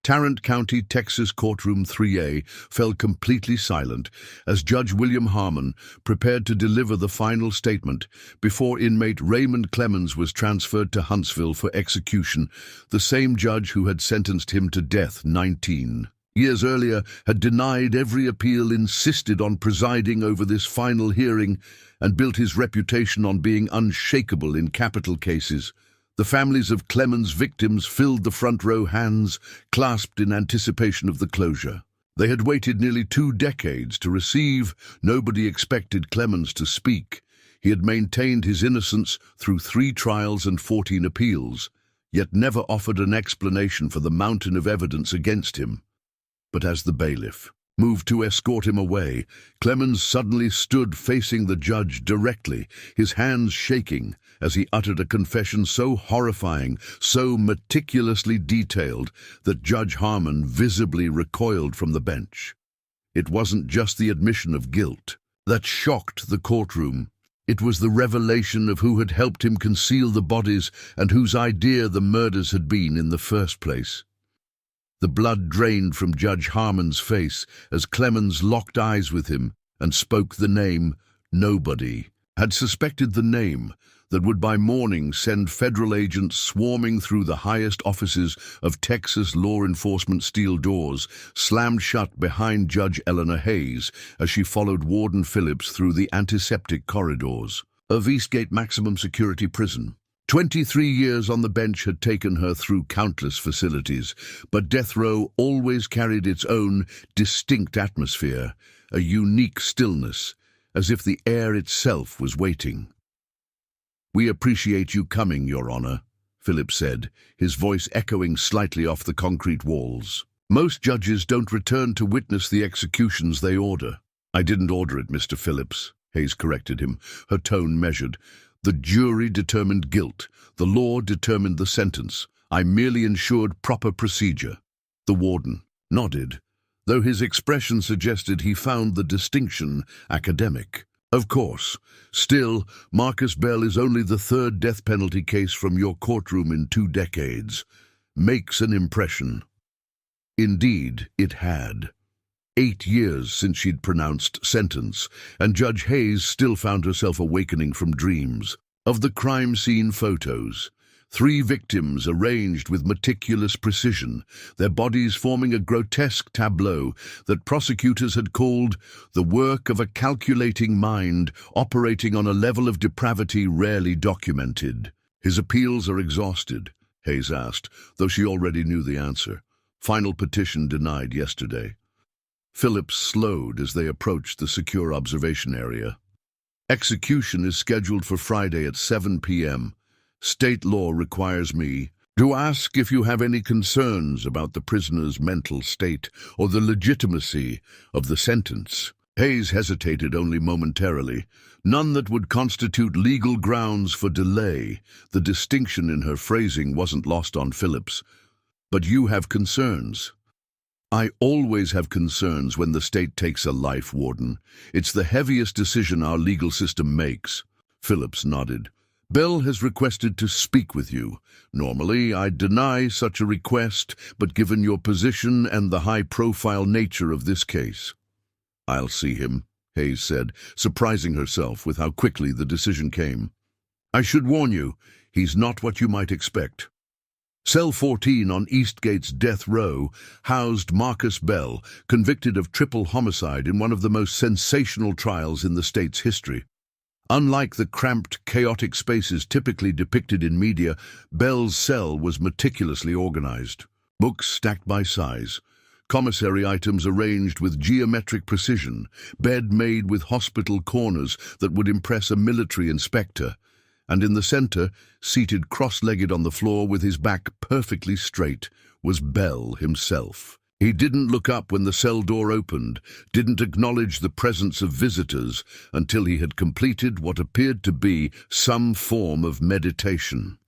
Tarrant County, Texas Courtroom 3A fell completely silent as Judge William Harmon prepared to deliver the final statement before inmate Raymond Clemons was transferred to Huntsville for execution, the same judge who had sentenced him to death 19 years earlier had denied every appeal, insisted on presiding over this final hearing, and built his reputation on being unshakable in capital cases. The families of Clemons' victims filled the front row, hands clasped in anticipation of the closure. They had waited nearly 2 decades to receive. Nobody expected Clemons to speak. He had maintained his innocence through 3 trials and 14 appeals, yet never offered an explanation for the mountain of evidence against him. But as the bailiff moved to escort him away, Clemons suddenly stood facing the judge directly, his hands shaking as he uttered a confession so horrifying, so meticulously detailed, that Judge Harmon visibly recoiled from the bench. It wasn't just the admission of guilt that shocked the courtroom. It was the revelation of who had helped him conceal the bodies and whose idea the murders had been in the first place. The blood drained from Judge Harmon's face as Clemons locked eyes with him and spoke the name. Nobody had suspected the name that would by morning send federal agents swarming through the highest offices of Texas law enforcement. Steel doors slammed shut behind Judge Eleanor Hayes as she followed Warden Phillips through the antiseptic corridors of Eastgate Maximum Security Prison. 23 years on the bench had taken her through countless facilities, but death row always carried its own distinct atmosphere, a unique stillness, as if the air itself was waiting. "We appreciate you coming, Your Honor," Phillips said, his voice echoing slightly off the concrete walls. "Most judges don't return to witness the executions they order." "I didn't order it, Mr. Phillips," Hayes corrected him, her tone measured. "The jury determined guilt. The law determined the sentence. I merely ensured proper procedure." The warden nodded, though his expression suggested he found the distinction academic. "Of course. Still, Marcus Bell is only the 3rd death penalty case from your courtroom in 2 decades. Makes an impression." Indeed, it had. 8 years since she'd pronounced sentence, and Judge Hayes still found herself awakening from dreams of the crime scene photos. 3 victims arranged with meticulous precision, their bodies forming a grotesque tableau that prosecutors had called the work of a calculating mind operating on a level of depravity rarely documented. "His appeals are exhausted?" Hayes asked, though she already knew the answer. "Final petition denied yesterday." Phillips slowed as they approached the secure observation area. "Execution is scheduled for Friday at 7 p.m. State law requires me to ask if you have any concerns about the prisoner's mental state or the legitimacy of the sentence." Hayes hesitated only momentarily. None that would constitute legal grounds for delay. The distinction in her phrasing wasn't lost on Phillips. "But you have concerns." "I always have concerns when the state takes a life, Warden. It's the heaviest decision our legal system makes." Phillips nodded. "Bell has requested to speak with you. Normally, I'd deny such a request, but given your position and the high-profile nature of this case." "I'll see him," Hayes said, surprising herself with how quickly the decision came. "I should warn you, he's not what you might expect." Cell 14 on Eastgate's death row housed Marcus Bell, convicted of triple homicide in one of the most sensational trials in the state's history. Unlike the cramped, chaotic spaces typically depicted in media, Bell's cell was meticulously organized. Books stacked by size, commissary items arranged with geometric precision, bed made with hospital corners that would impress a military inspector. And in the center, seated cross-legged on the floor with his back perfectly straight, was Bell himself. He didn't look up when the cell door opened, didn't acknowledge the presence of visitors until he had completed what appeared to be some form of meditation.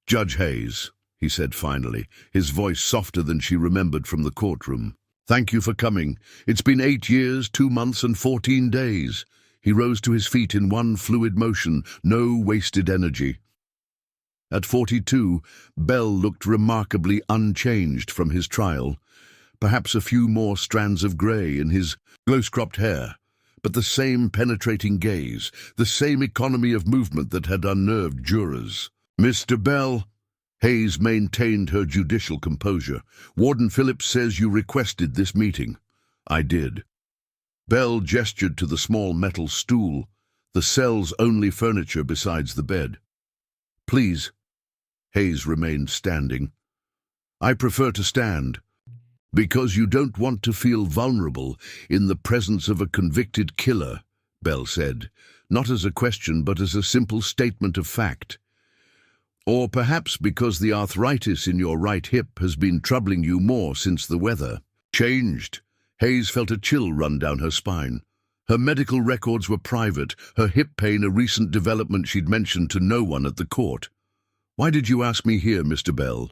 "Judge Hayes," he said finally, his voice softer than she remembered from the courtroom. "Thank you for coming. It's been 8 years, 2 months, and 14 days. He rose to his feet in one fluid motion, no wasted energy. At 42, Bell looked remarkably unchanged from his trial, perhaps a few more strands of grey in his close-cropped hair, but the same penetrating gaze, the same economy of movement that had unnerved jurors. "Mr. Bell," Hayes maintained her judicial composure. "Warden Phillips says you requested this meeting." "I did." Bell gestured to the small metal stool, the cell's only furniture besides the bed. "Please." Hayes remained standing. "I prefer to stand." "Because you don't want to feel vulnerable in the presence of a convicted killer," Bell said, not as a question but as a simple statement of fact. "Or perhaps because the arthritis in your right hip has been troubling you more since the weather changed." Hayes felt a chill run down her spine. Her medical records were private, her hip pain a recent development she'd mentioned to no one at the court. "Why did you ask me here, Mr. Bell?"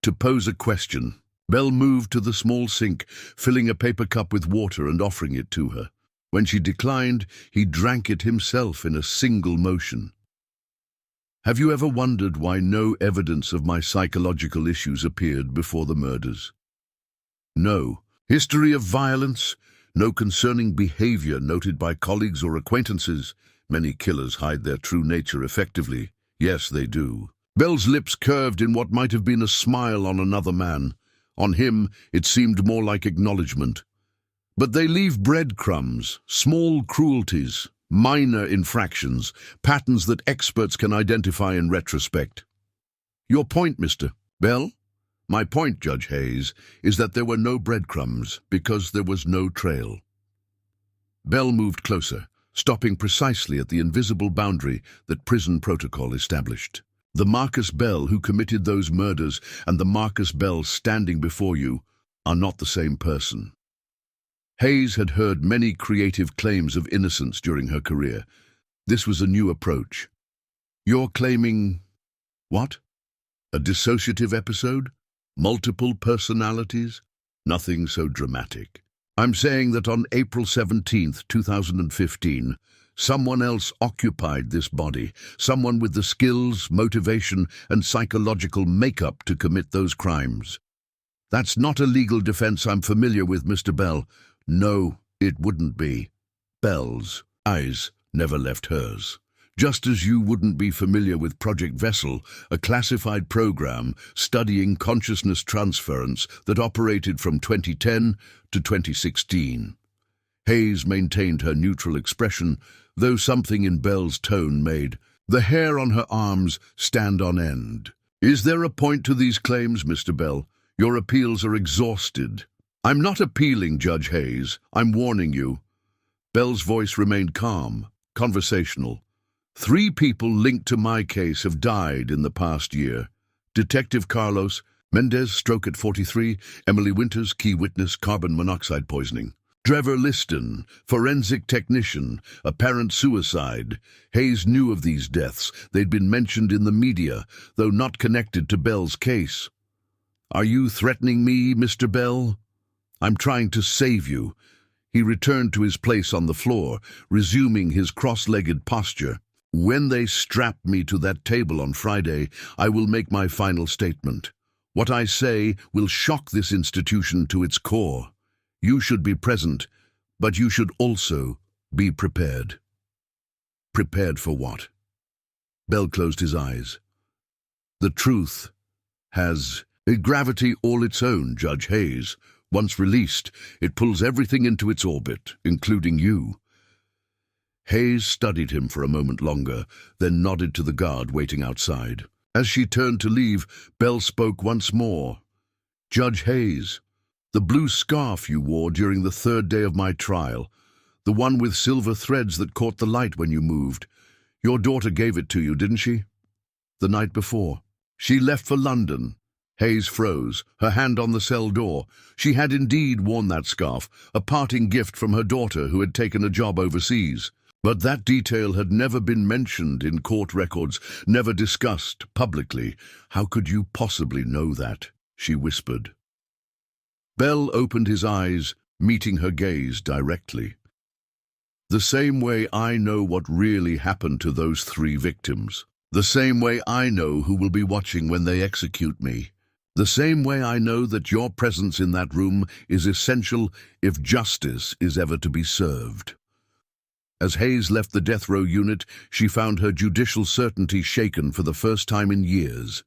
"To pose a question." Bell moved to the small sink, filling a paper cup with water and offering it to her. When she declined, he drank it himself in a single motion. "Have you ever wondered why no evidence of my psychological issues appeared before the murders? No history of violence, no concerning behavior noted by colleagues or acquaintances. Many killers hide their true nature effectively. Yes, they do." Bell's lips curved in what might have been a smile on another man. On him, it seemed more like acknowledgement. "But they leave breadcrumbs, small cruelties, minor infractions, patterns that experts can identify in retrospect." "Your point, Mr. Bell?" "My point, Judge Hayes, is that there were no breadcrumbs because there was no trail." Bell moved closer, stopping precisely at the invisible boundary that prison protocol established. "The Marcus Bell who committed those murders and the Marcus Bell standing before you are not the same person." Hayes had heard many creative claims of innocence during her career. This was a new approach. "You're claiming what? A dissociative episode? Multiple personalities?" "Nothing so dramatic. I'm saying that on April 17th, 2015, someone else occupied this body, someone with the skills, motivation, and psychological makeup to commit those crimes. That's not a legal defense I'm familiar with, Mr. Bell." "No, it wouldn't be." Bell's eyes never left hers. "Just as you wouldn't be familiar with Project Vessel, a classified program studying consciousness transference that operated from 2010 to 2016. Hayes maintained her neutral expression, though something in Bell's tone made the hair on her arms stand on end. "Is there a point to these claims, Mr. Bell? Your appeals are exhausted." "I'm not appealing, Judge Hayes. I'm warning you." Bell's voice remained calm, conversational. 3 people linked to my case have died in the past year. Detective Carlos Mendez, stroke at 43. Emily Winters, key witness, carbon monoxide poisoning. Trevor Liston, forensic technician, apparent suicide. Hayes knew of these deaths. They'd been mentioned in the media, though not connected to Bell's case. "Are you threatening me, Mr. Bell?" "I'm trying to save you." He returned to his place on the floor, resuming his cross-legged posture. "When they strap me to that table on Friday, I will make my final statement. What I say will shock this institution to its core. You should be present, but you should also be prepared." "Prepared for what?" Bell closed his eyes. "The truth has a gravity all its own, Judge Hayes. Once released, it pulls everything into its orbit, including you." Hayes studied him for a moment longer, then nodded to the guard waiting outside. As she turned to leave, Bell spoke once more. "Judge Hayes, the blue scarf you wore during the 3rd day of my trial, the one with silver threads that caught the light when you moved, your daughter gave it to you, didn't she?" "The night before." "She left for London." Hayes froze, her hand on the cell door. She had indeed worn that scarf, a parting gift from her daughter who had taken a job overseas. But that detail had never been mentioned in court records, never discussed publicly. "How could you possibly know that?" she whispered. Bell opened his eyes, meeting her gaze directly. "The same way I know what really happened to those 3 victims." The same way I know who will be watching when they execute me. The same way I know that your presence in that room is essential if justice is ever to be served." As Hayes left the death row unit, she found her judicial certainty shaken for the first time in years.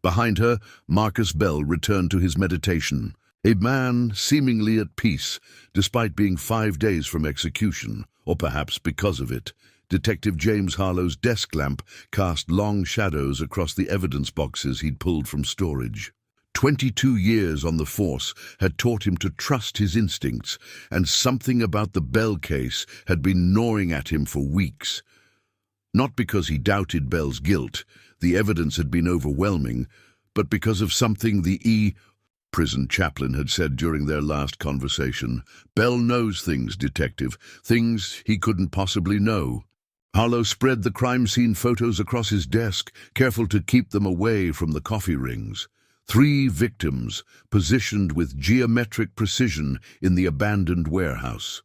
Behind her, Marcus Bell returned to his meditation, a man seemingly at peace, despite being 5 days from execution, or perhaps because of it. Detective James Harlow's desk lamp cast long shadows across the evidence boxes he'd pulled from storage. 22 years on the force had taught him to trust his instincts, and something about the Bell case had been gnawing at him for weeks. Not because he doubted Bell's guilt, the evidence had been overwhelming, but because of something the prison chaplain had said during their last conversation. "Bell knows things, Detective, things he couldn't possibly know." Harlow spread the crime scene photos across his desk, careful to keep them away from the coffee rings. 3 victims, positioned with geometric precision in the abandoned warehouse.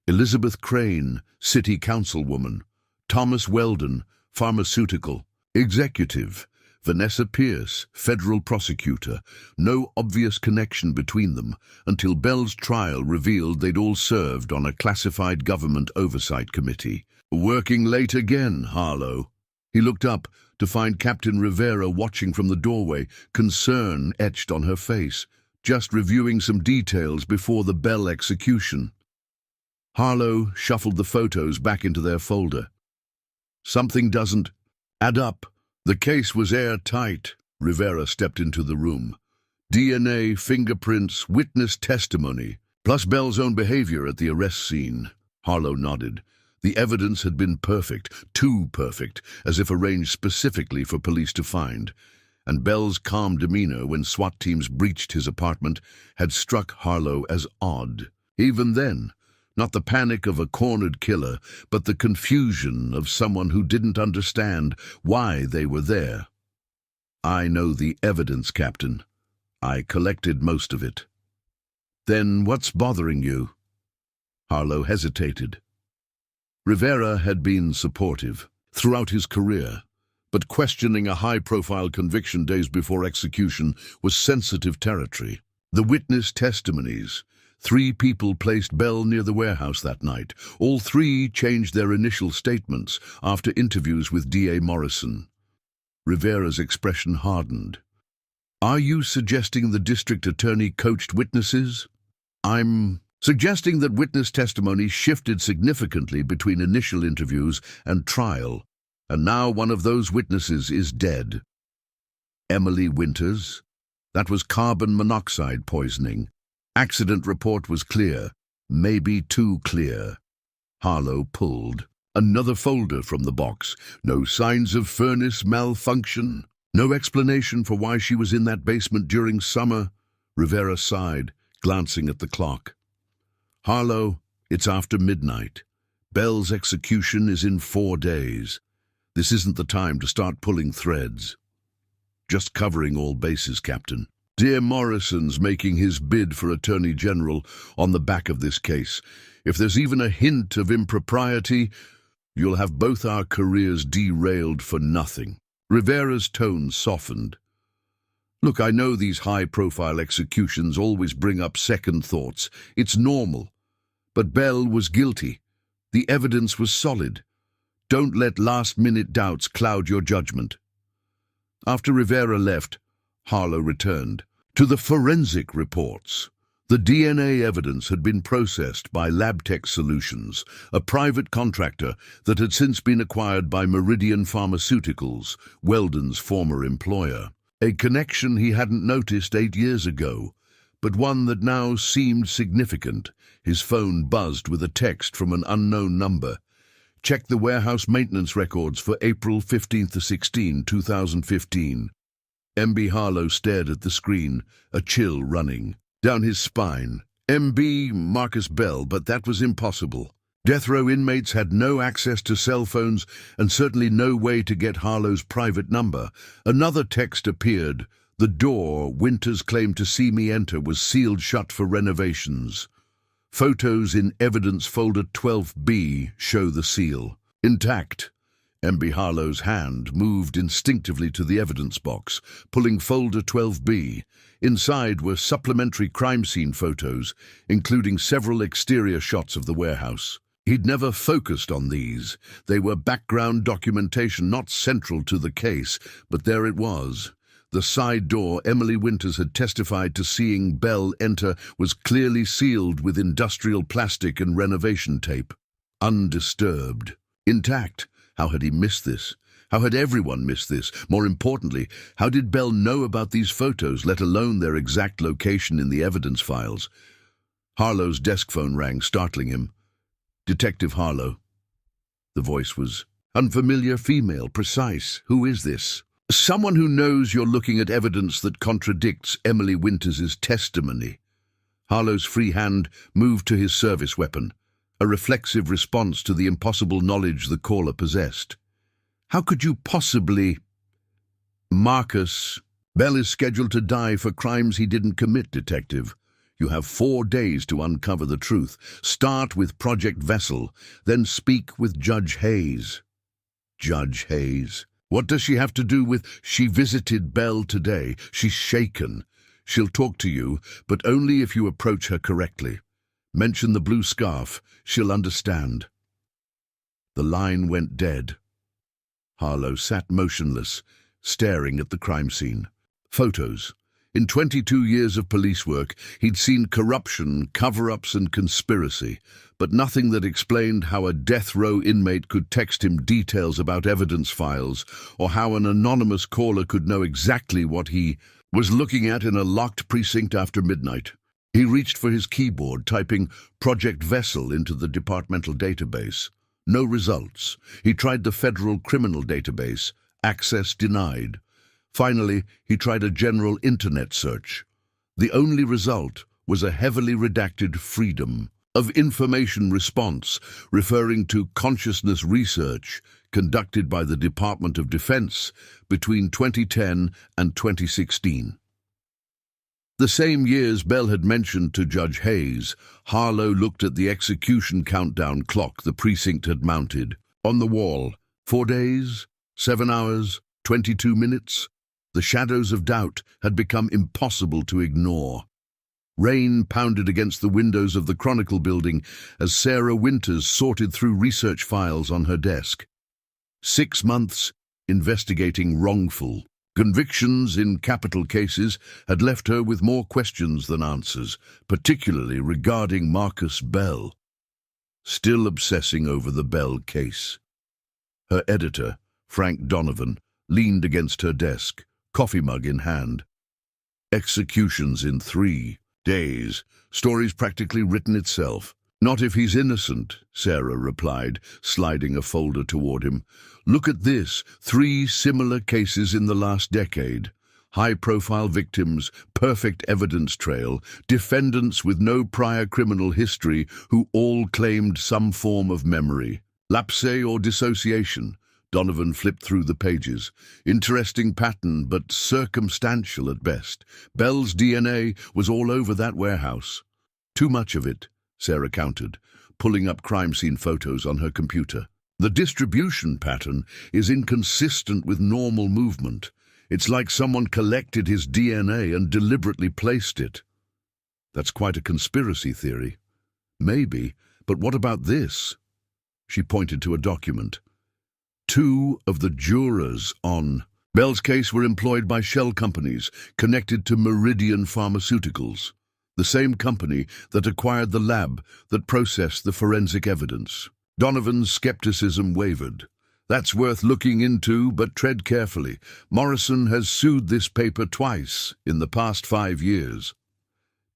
Elizabeth Crane, city councilwoman. Thomas Weldon, pharmaceutical executive. Vanessa Pierce, federal prosecutor. No obvious connection between them, until Bell's trial revealed they'd all served on a classified government oversight committee. "Working late again, Harlow." He looked up to find Captain Rivera watching from the doorway, concern etched on her face, just reviewing some details before the Bell execution. Harlow shuffled the photos back into their folder. "Something doesn't add up. The case was airtight." Rivera stepped into the room. "DNA, fingerprints, witness testimony, plus Bell's own behavior at the arrest scene." Harlow nodded. The evidence had been perfect, too perfect, as if arranged specifically for police to find. And Bell's calm demeanor when SWAT teams breached his apartment had struck Harlow as odd. Even then, not the panic of a cornered killer, but the confusion of someone who didn't understand why they were there. "I know the evidence, Captain. I collected most of it." "Then what's bothering you?" Harlow hesitated. Rivera had been supportive throughout his career, but questioning a high-profile conviction days before execution was sensitive territory. The witness testimonies. 3 people placed Bell near the warehouse that night. All 3 changed their initial statements after interviews with D.A. Morrison. Rivera's expression hardened. "Are you suggesting the district attorney coached witnesses?" "I'm suggesting that witness testimony shifted significantly between initial interviews and trial, and now one of those witnesses is dead." "Emily Winters? That was carbon monoxide poisoning. Accident report was clear, maybe too clear." Harlow pulled another folder from the box. No signs of furnace malfunction. No explanation for why she was in that basement during summer. Rivera sighed, glancing at the clock. "Harlow, it's after midnight. Bell's execution is in 4 days. This isn't the time to start pulling threads." "Just covering all bases, Captain. Dear Morrison's making his bid for Attorney General on the back of this case. If there's even a hint of impropriety, you'll have both our careers derailed for nothing." Rivera's tone softened. "Look, I know these high-profile executions always bring up second thoughts. It's normal. But Bell was guilty. The evidence was solid. Don't let last-minute doubts cloud your judgment." After Rivera left, Harlow returned to the forensic reports. The DNA evidence had been processed by LabTech Solutions, a private contractor that had since been acquired by Meridian Pharmaceuticals, Weldon's former employer. A connection he hadn't noticed 8 years ago, but one that now seemed significant. His phone buzzed with a text from an unknown number. "Check the warehouse maintenance records for April 15-16, 2015. M.B. Harlow stared at the screen, a chill running down his spine. M.B. Marcus Bell, but that was impossible. Death row inmates had no access to cell phones and certainly no way to get Harlow's private number. Another text appeared. "The door Winters claimed to see me enter was sealed shut for renovations. Photos in evidence folder 12B show the seal intact. MB Harlow's hand moved instinctively to the evidence box, pulling folder 12B. Inside were supplementary crime scene photos, including several exterior shots of the warehouse. He'd never focused on these. They were background documentation, not central to the case, but there it was. The side door Emily Winters had testified to seeing Bell enter was clearly sealed with industrial plastic and renovation tape. Undisturbed. Intact. How had he missed this? How had everyone missed this? More importantly, how did Bell know about these photos, let alone their exact location in the evidence files? Harlow's desk phone rang, startling him. Detective Harlow. The voice was unfamiliar, female, precise. Who is this? Someone who knows you're looking at evidence that contradicts Emily Winters' testimony. Harlow's free hand moved to his service weapon, a reflexive response to the impossible knowledge the caller possessed. How could you possibly... Marcus, Bell is scheduled to die for crimes he didn't commit, Detective. You have 4 days to uncover the truth. Start with Project Vessel, then speak with Judge Hayes. Judge Hayes. What does she have to do with... She visited Bell today. She's shaken. She'll talk to you, but only if you approach her correctly. Mention the blue scarf. She'll understand. The line went dead. Harlow sat motionless, staring at the crime scene. Photos. In 22 years of police work, he'd seen corruption, cover-ups and conspiracy, but nothing that explained how a death row inmate could text him details about evidence files, or how an anonymous caller could know exactly what he was looking at in a locked precinct after midnight. He reached for his keyboard, typing Project Vessel into the departmental database. No results. He tried the federal criminal database. Access denied. Finally, he tried a general internet search. The only result was a heavily redacted Freedom of Information response referring to consciousness research conducted by the Department of Defense between 2010 and 2016. The same years Bell had mentioned to Judge Hayes, Harlow looked at the execution countdown clock the precinct had mounted. On the wall, 4 days, 7 hours, 22 minutes. The shadows of doubt had become impossible to ignore. Rain pounded against the windows of the Chronicle building as Sarah Winters sorted through research files on her desk. 6 months investigating wrongful convictions in capital cases had left her with more questions than answers, particularly regarding Marcus Bell. Still obsessing over the Bell case. Her editor, Frank Donovan, leaned against her desk, coffee mug in hand. Executions in 3 days. Story's practically written itself. Not if he's innocent, Sarah replied, sliding a folder toward him. Look at this. 3 similar cases in the last decade. High-profile victims, perfect evidence trail, defendants with no prior criminal history who all claimed some form of memory. Lapse or dissociation. Donovan flipped through the pages. Interesting pattern, but circumstantial at best. Bell's DNA was all over that warehouse. Too much of it, Sarah countered, pulling up crime scene photos on her computer. The distribution pattern is inconsistent with normal movement. It's like someone collected his DNA and deliberately placed it. That's quite a conspiracy theory. Maybe, but what about this? She pointed to a document. 2 of the jurors on Bell's case were employed by shell companies connected to Meridian Pharmaceuticals, the same company that acquired the lab that processed the forensic evidence. Donovan's skepticism wavered. That's worth looking into, but tread carefully. Morrison has sued this paper twice in the past 5 years.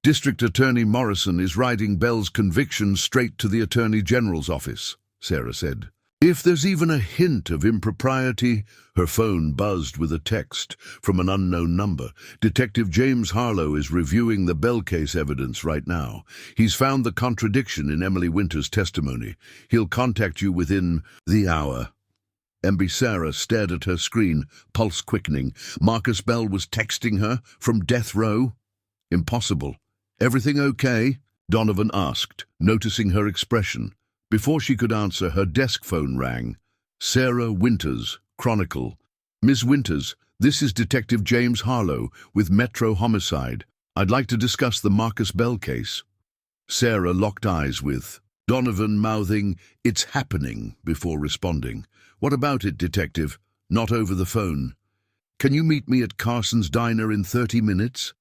District Attorney Morrison is riding Bell's conviction straight to the Attorney General's office, Sarah said. If there's even a hint of impropriety... Her phone buzzed with a text from an unknown number. Detective James Harlow is reviewing the Bell case evidence right now. He's found the contradiction in Emily Winters' testimony. He'll contact you within the hour. MB Sarah stared at her screen, pulse quickening. Marcus Bell was texting her from death row? Impossible. Everything okay? Donovan asked, noticing her expression. Before she could answer, her desk phone rang. Sarah Winters, Chronicle. Ms. Winters, this is Detective James Harlow with Metro Homicide. I'd like to discuss the Marcus Bell case. Sarah locked eyes with Donovan, mouthing, "It's happening," before responding. "What about it, Detective? Not over the phone. Can you meet me at Carson's Diner in 30 minutes?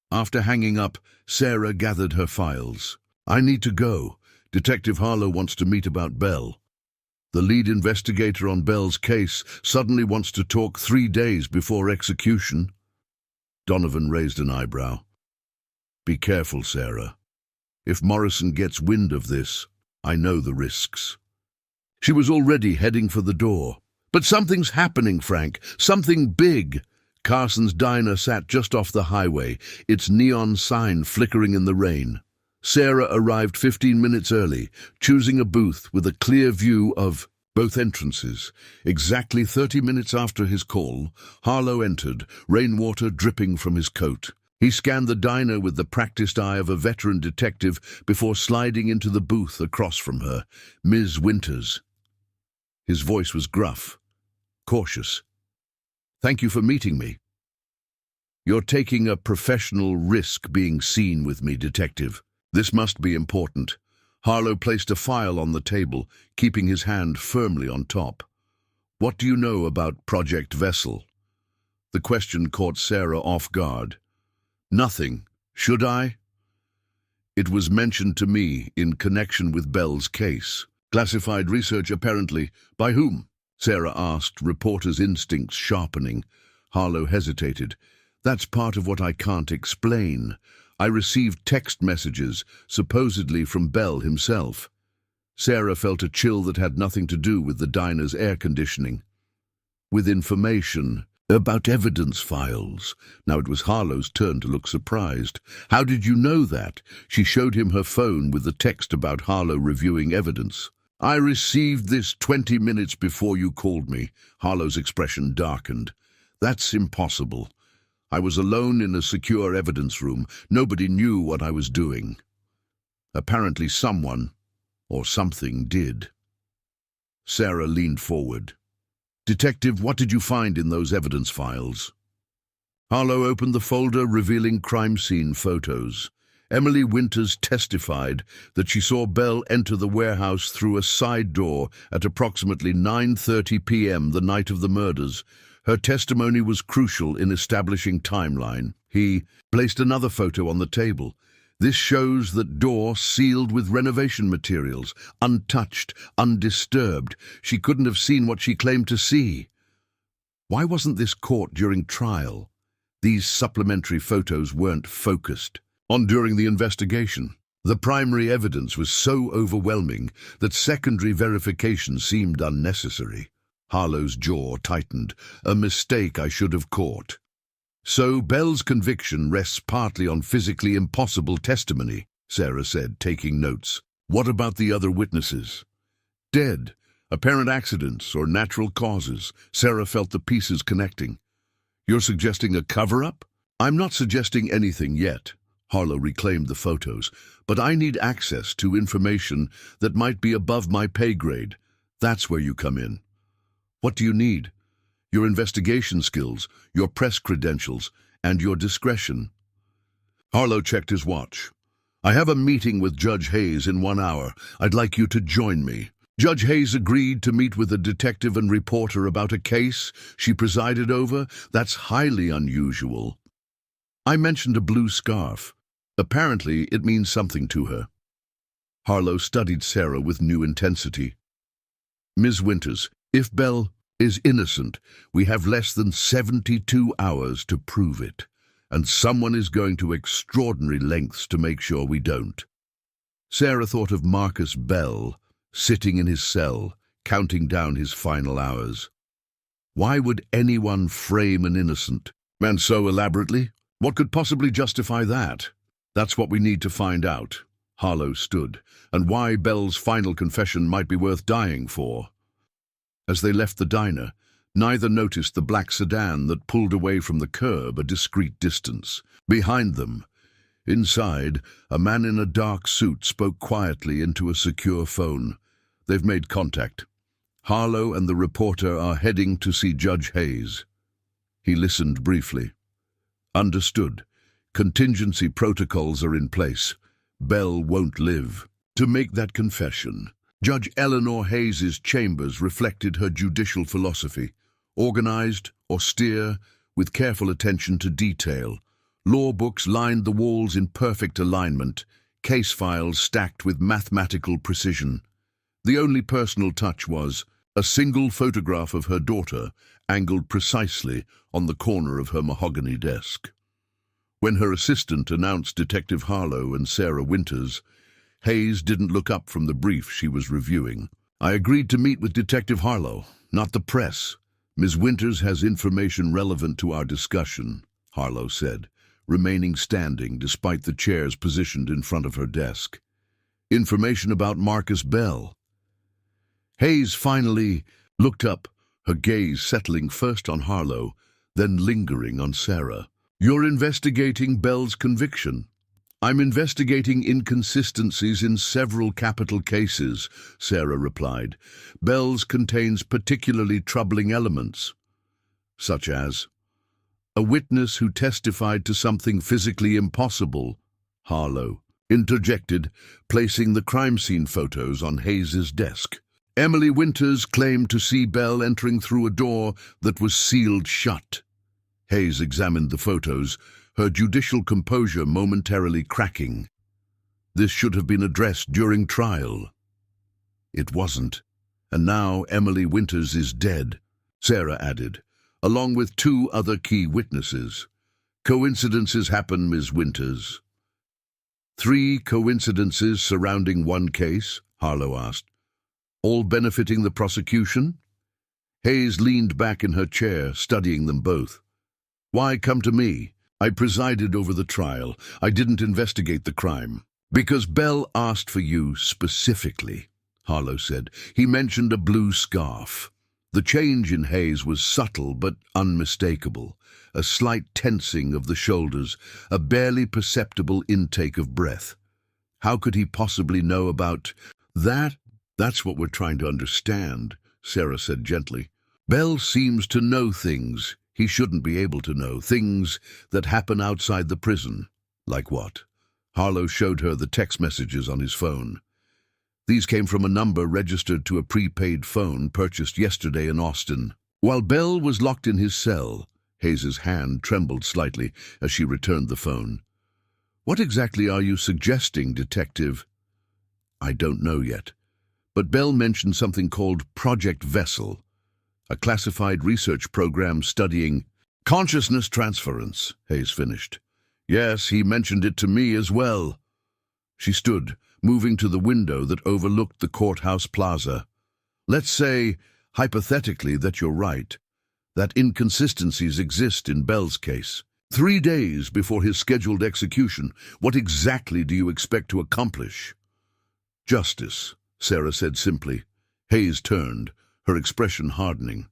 After hanging up, Sarah gathered her files. "I need to go. Detective Harlow wants to meet about Bell." The lead investigator on Bell's case suddenly wants to talk 3 days before execution. Donovan raised an eyebrow. "Be careful, Sarah. If Morrison gets wind of this, I know the risks." She was already heading for the door. "But something's happening, Frank. Something big." Carson's Diner sat just off the highway, its neon sign flickering in the rain. Sarah arrived 15 minutes early, choosing a booth with a clear view of both entrances. Exactly 30 minutes after his call, Harlow entered, rainwater dripping from his coat. He scanned the diner with the practiced eye of a veteran detective before sliding into the booth across from her, Ms. Winters. His voice was gruff, cautious. "Thank you for meeting me." "You're taking a professional risk being seen with me, Detective. This must be important." Harlow placed a file on the table, keeping his hand firmly on top. "What do you know about Project Vessel?" The question caught Sarah off guard. "Nothing. Should I?" "It was mentioned to me in connection with Bell's case. Classified research, apparently. By whom?" Sarah asked, reporter's instincts sharpening. Harlow hesitated. "That's part of what I can't explain. I received text messages, supposedly from Bell himself." Sarah felt a chill that had nothing to do with the diner's air conditioning. "With information about evidence files." Now it was Harlow's turn to look surprised. "How did you know that?" She showed him her phone with the text about Harlow reviewing evidence. "I received this 20 minutes before you called me." Harlow's expression darkened. "That's impossible. I was alone in a secure evidence room. Nobody knew what I was doing. Apparently someone, or something, did." Sarah leaned forward. "Detective, what did you find in those evidence files?" Harlow opened the folder, revealing crime scene photos. Emily Winters testified that she saw Bell enter the warehouse through a side door at approximately 9:30 p.m. the night of the murders. Her testimony was crucial in establishing timeline. He placed another photo on the table. "This shows that door sealed with renovation materials, untouched, undisturbed. She couldn't have seen what she claimed to see." Why wasn't this caught during trial? These supplementary photos weren't focused on during the investigation. The primary evidence was so overwhelming that secondary verification seemed unnecessary. Harlow's jaw tightened. "A mistake I should have caught." "So Bell's conviction rests partly on physically impossible testimony," Sarah said, taking notes. "What about the other witnesses?" "Dead. Apparent accidents or natural causes." Sarah felt the pieces connecting. "You're suggesting a cover-up?" "I'm not suggesting anything yet." Harlow reclaimed the photos. "But I need access to information that might be above my pay grade. That's where you come in." "What do you need?" "Your investigation skills, your press credentials, and your discretion." Harlow checked his watch. "I have a meeting with Judge Hayes in 1 hour. I'd like you to join me." Judge Hayes agreed to meet with a detective and reporter about a case she presided over. That's highly unusual. I mentioned a blue scarf. Apparently, it means something to her. Harlow studied Sarah with new intensity. "Ms. Winters, if Bell is innocent, we have less than 72 hours to prove it, and someone is going to extraordinary lengths to make sure we don't." Sarah thought of Marcus Bell, sitting in his cell, counting down his final hours. Why would anyone frame an innocent man so elaborately? What could possibly justify that? That's what we need to find out. Harlow stood, and why Bell's final confession might be worth dying for. As they left the diner, neither noticed the black sedan that pulled away from the curb a discreet distance. Behind them, inside, a man in a dark suit spoke quietly into a secure phone. "They've made contact." Harlow and the reporter are heading to see Judge Hayes. He listened briefly. Understood. Contingency protocols are in place. Bell won't live. To make that confession, Judge Eleanor Hayes's chambers reflected her judicial philosophy, organized, austere, with careful attention to detail. Law books lined the walls in perfect alignment, case files stacked with mathematical precision. The only personal touch was a single photograph of her daughter, angled precisely on the corner of her mahogany desk. When her assistant announced Detective Harlow and Sarah Winters, Hayes didn't look up from the brief she was reviewing. "I agreed to meet with Detective Harlow, not the press. Ms. Winters has information relevant to our discussion," Harlow said, remaining standing despite the chairs positioned in front of her desk. "Information about Marcus Bell." Hayes finally looked up, her gaze settling first on Harlow, then lingering on Sarah. "You're investigating Bell's conviction." "I'm investigating inconsistencies in several capital cases," Sarah replied. "Bell's contains particularly troubling elements, such as a witness who testified to something physically impossible," Harlow interjected, placing the crime scene photos on Hayes's desk. "Emily Winters claimed to see Bell entering through a door that was sealed shut." Hayes examined the photos, her judicial composure momentarily cracking. "This should have been addressed during trial." "It wasn't. And now Emily Winters is dead," Sarah added, "along with 2 other key witnesses. Coincidences happen, Ms. Winters." 3 coincidences surrounding one case?" Harlow asked. "All benefiting the prosecution?" Hayes leaned back in her chair, studying them both. "Why come to me? I presided over the trial. I didn't investigate the crime." "Because Bell asked for you specifically," Harlow said. "He mentioned a blue scarf." The change in Hayes was subtle but unmistakable. A slight tensing of the shoulders, a barely perceptible intake of breath. How could he possibly know about that? "That's what we're trying to understand," Sarah said gently. "Bell seems to know things he shouldn't be able to know, things that happen outside the prison." "Like what?" Harlow showed her the text messages on his phone. "These came from a number registered to a prepaid phone purchased yesterday in Austin." While Bell was locked in his cell, Hayes's hand trembled slightly as she returned the phone. "What exactly are you suggesting, Detective?" "I don't know yet. But Bell mentioned something called Project Vessel, a classified research program studying consciousness transference," Hayes finished. "Yes, he mentioned it to me as well." She stood, moving to the window that overlooked the courthouse plaza. "Let's say, hypothetically, that you're right, that inconsistencies exist in Bell's case. 3 days before his scheduled execution, what exactly do you expect to accomplish?" "Justice," Sarah said simply. Hayes turned, her expression hardening.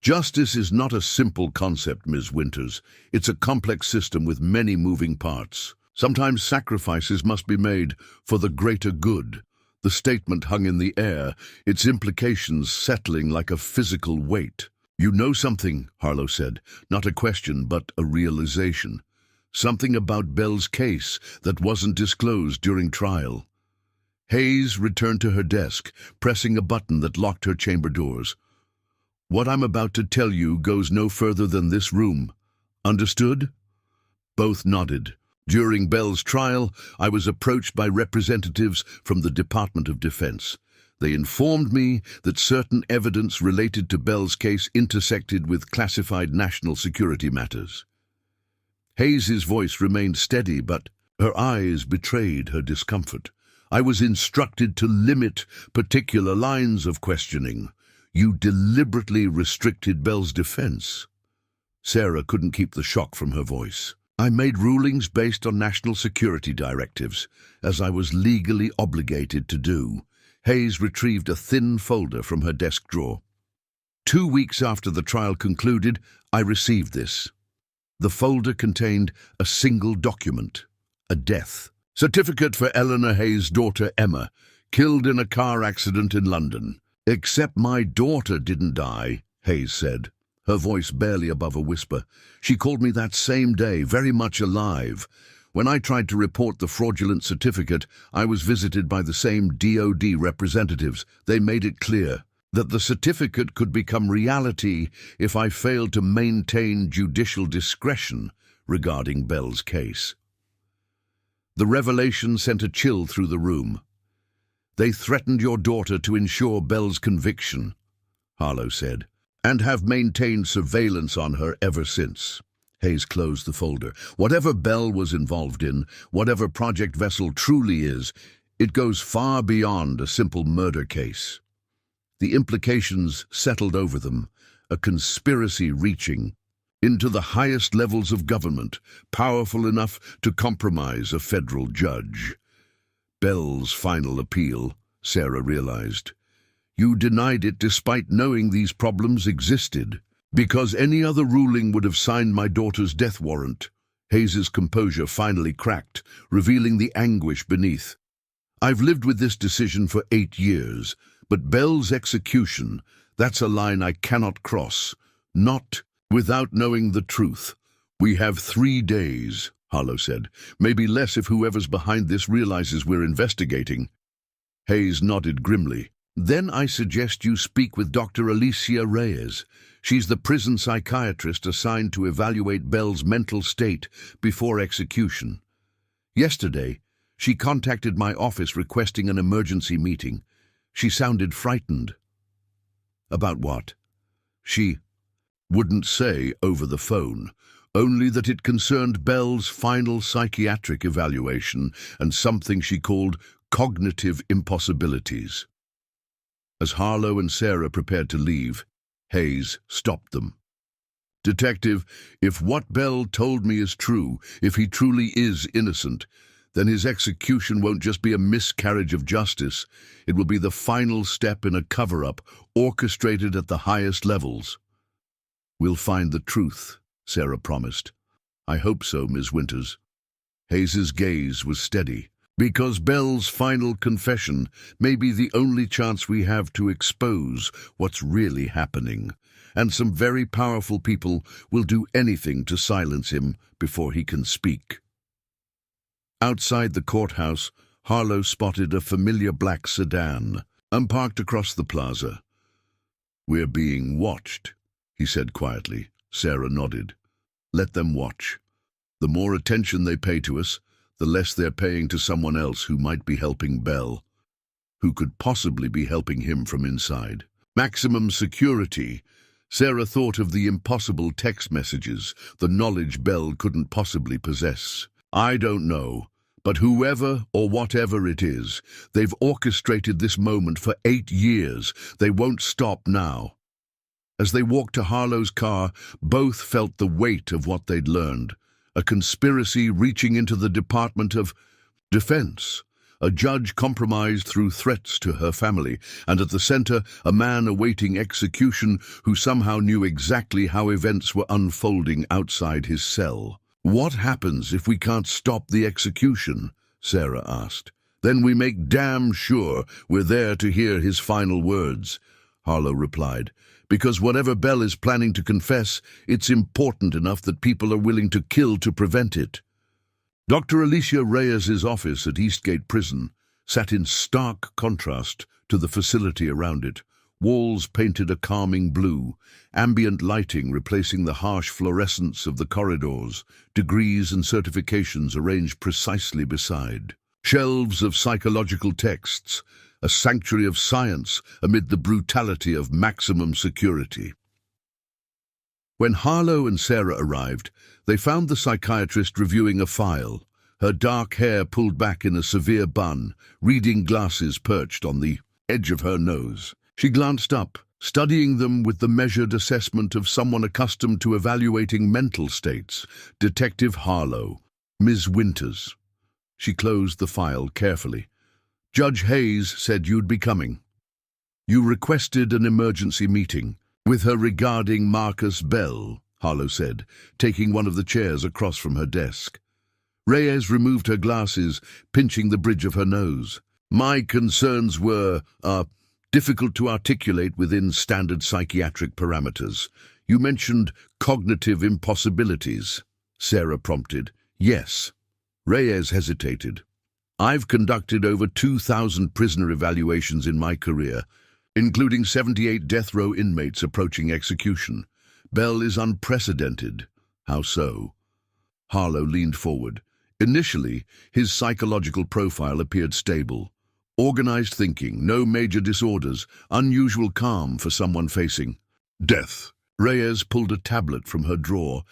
"Justice is not a simple concept, Ms. Winters. It's a complex system with many moving parts. Sometimes sacrifices must be made for the greater good." The statement hung in the air, its implications settling like a physical weight. "You know something," Harlow said, not a question but a realization. "Something about Bell's case that wasn't disclosed during trial." Hayes returned to her desk, pressing a button that locked her chamber doors. "What I'm about to tell you goes no further than this room. Understood?" Both nodded. "During Bell's trial, I was approached by representatives from the Department of Defense. They informed me that certain evidence related to Bell's case intersected with classified national security matters." Hayes's voice remained steady, but her eyes betrayed her discomfort. "I was instructed to limit particular lines of questioning. You deliberately restricted Bell's defense." Sarah couldn't keep the shock from her voice. "I made rulings based on national security directives, as I was legally obligated to do." Hayes retrieved a thin folder from her desk drawer. 2 weeks after the trial concluded, I received this. The folder contained a single document, a death certificate for Eleanor Hayes' daughter Emma, killed in a car accident in London. "Except my daughter didn't die," Hayes said, her voice barely above a whisper. "She called me that same day, very much alive. When I tried to report the fraudulent certificate, I was visited by the same DOD representatives. They made it clear that the certificate could become reality if I failed to maintain judicial discretion regarding Bell's case." The revelation sent a chill through the room. "They threatened your daughter to ensure Bell's conviction," Harlow said, "and have maintained surveillance on her ever since." Hayes closed the folder. "Whatever Bell was involved in, whatever Project Vessel truly is, it goes far beyond a simple murder case. The implications settled over them, a conspiracy reaching into the highest levels of government, powerful enough to compromise a federal judge." Bell's final appeal, Sarah realized. "You denied it despite knowing these problems existed. Because any other ruling would have signed my daughter's death warrant." Hayes's composure finally cracked, revealing the anguish beneath. "I've lived with this decision for 8 years, but Bell's execution, that's a line I cannot cross. Not without knowing the truth." "We have 3 days," Harlow said. "Maybe less if whoever's behind this realizes we're investigating." Hayes nodded grimly. "Then I suggest you speak with Dr. Alicia Reyes. She's the prison psychiatrist assigned to evaluate Bell's mental state before execution. Yesterday, she contacted my office requesting an emergency meeting. She sounded frightened." "About what?" "She wouldn't say over the phone, only that it concerned Bell's final psychiatric evaluation and something she called cognitive impossibilities." As Harlow and Sarah prepared to leave, Hayes stopped them. "Detective, if what Bell told me is true, if he truly is innocent, then his execution won't just be a miscarriage of justice. It will be the final step in a cover-up orchestrated at the highest levels." "We'll find the truth," Sarah promised. "I hope so, Ms. Winters." Hayes's gaze was steady. "Because Bell's final confession may be the only chance we have to expose what's really happening, and some very powerful people will do anything to silence him before he can speak." Outside the courthouse, Harlow spotted a familiar black sedan, parked across the plaza. "We're being watched," he said quietly. Sarah nodded. "Let them watch. The more attention they pay to us, the less they're paying to someone else who might be helping Bell, who could possibly be helping him from inside. Maximum security." Sarah thought of the impossible text messages, the knowledge Bell couldn't possibly possess. "I don't know, but whoever or whatever it is, they've orchestrated this moment for 8 years. They won't stop now." As they walked to Harlow's car, both felt the weight of what they'd learned. A conspiracy reaching into the Department of Defense, a judge compromised through threats to her family, and at the center, a man awaiting execution who somehow knew exactly how events were unfolding outside his cell. "What happens if we can't stop the execution?" Sarah asked. "Then we make damn sure we're there to hear his final words," Harlow replied. "Because whatever Bell is planning to confess, it's important enough that people are willing to kill to prevent it." Dr. Alicia Reyes's office at Eastgate Prison sat in stark contrast to the facility around it. Walls painted a calming blue, ambient lighting replacing the harsh fluorescence of the corridors, degrees and certifications arranged precisely beside. Shelves of psychological texts, a sanctuary of science amid the brutality of maximum security. When Harlow and Sarah arrived, they found the psychiatrist reviewing a file, her dark hair pulled back in a severe bun, reading glasses perched on the edge of her nose. She glanced up, studying them with the measured assessment of someone accustomed to evaluating mental states. "Detective Harlow, Ms. Winters." She closed the file carefully. "Judge Hayes said you'd be coming. You requested an emergency meeting with her regarding Marcus Bell," Harlow said, taking one of the chairs across from her desk. Reyes removed her glasses, pinching the bridge of her nose. "My concerns were, difficult to articulate within standard psychiatric parameters. You mentioned cognitive impossibilities, Sarah prompted. Yes. Reyes hesitated. I've conducted over 2,000 prisoner evaluations in my career, including 78 death row inmates approaching execution. Bell is unprecedented. How so? Harlow leaned forward. Initially, his psychological profile appeared stable. Organized thinking, no major disorders, unusual calm for someone facing death. Reyes pulled a tablet from her drawer.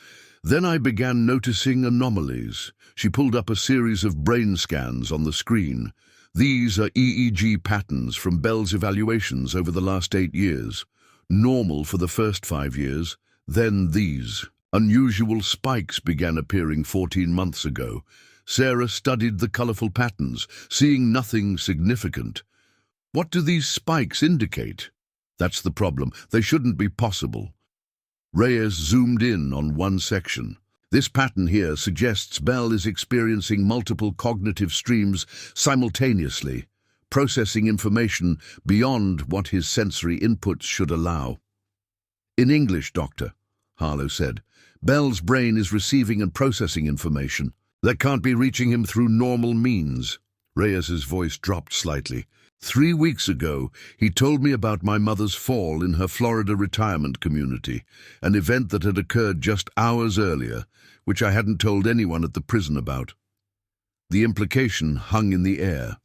Then I began noticing anomalies. She pulled up a series of brain scans on the screen. These are EEG patterns from Bell's evaluations over the last 8 years. Normal for the first 5 years. Then these. Unusual spikes began appearing 14 months ago. Sarah studied the colorful patterns, seeing nothing significant. What do these spikes indicate? That's the problem. They shouldn't be possible. Reyes zoomed in on one section. This pattern here suggests Bell is experiencing multiple cognitive streams simultaneously, processing information beyond what his sensory inputs should allow. In English, Doctor, Harlow said, Bell's brain is receiving and processing information that can't be reaching him through normal means. Reyes's voice dropped slightly. 3 weeks ago, he told me about my mother's fall in her Florida retirement community, an event that had occurred just hours earlier, which I hadn't told anyone at the prison about. The implication hung in the air.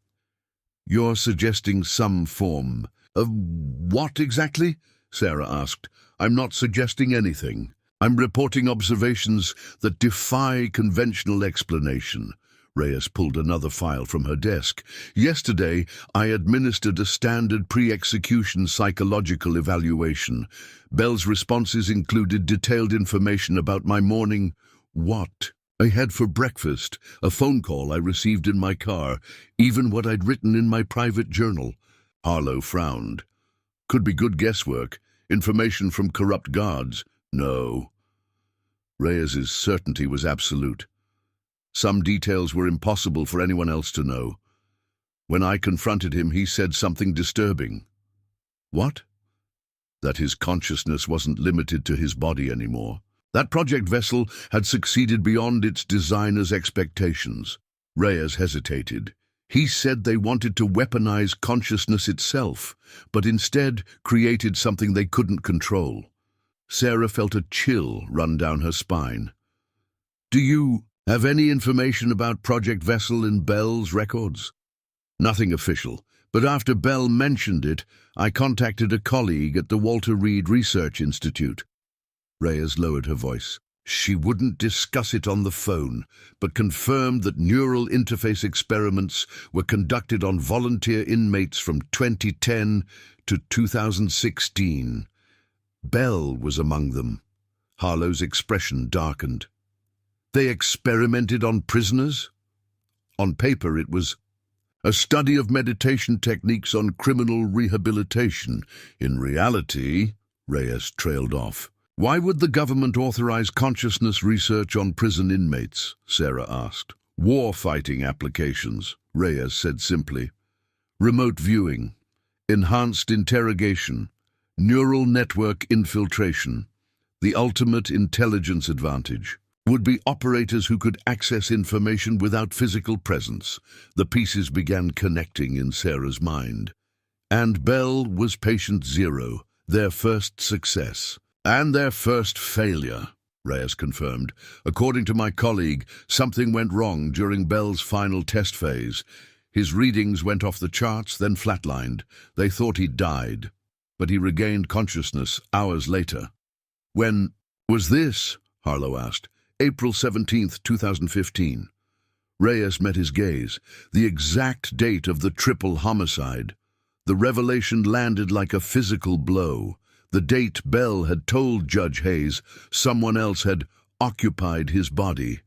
You're suggesting some form of what exactly? Sarah asked. I'm not suggesting anything. I'm reporting observations that defy conventional explanation. Reyes pulled another file from her desk. Yesterday, I administered a standard pre-execution psychological evaluation. Bell's responses included detailed information about my morning what I had for breakfast, a phone call I received in my car, even what I'd written in my private journal. Harlow frowned. Could be good guesswork. Information from corrupt guards. No. Reyes's certainty was absolute. Some details were impossible for anyone else to know. When I confronted him, he said something disturbing. What? That his consciousness wasn't limited to his body anymore. That project vessel had succeeded beyond its designer's expectations. Reyes hesitated. He said they wanted to weaponize consciousness itself, but instead created something they couldn't control. Sarah felt a chill run down her spine. Do you have any information about Project Vessel in Bell's records? Nothing official, but after Bell mentioned it, I contacted a colleague at the Walter Reed Research Institute. Reyes lowered her voice. She wouldn't discuss it on the phone, but confirmed that neural interface experiments were conducted on volunteer inmates from 2010 to 2016. Bell was among them. Harlow's expression darkened. They experimented on prisoners? On paper, it was a study of meditation techniques on criminal rehabilitation. In reality, Reyes trailed off. Why would the government authorize consciousness research on prison inmates? Sarah asked. War-fighting applications, Reyes said simply. Remote viewing, enhanced interrogation, neural network infiltration. The ultimate intelligence advantage would be operators who could access information without physical presence. The pieces began connecting in Sarah's mind. And Bell was patient zero, their first success. And their first failure, Reyes confirmed. According to my colleague, something went wrong during Bell's final test phase. His readings went off the charts, then flatlined. They thought he'd died, but he regained consciousness hours later. When was this? Harlow asked. April 17th, 2015. Reyes met his gaze. The exact date of the triple homicide. The revelation landed like a physical blow. The date Bell had told Judge Hayes someone else had occupied his body.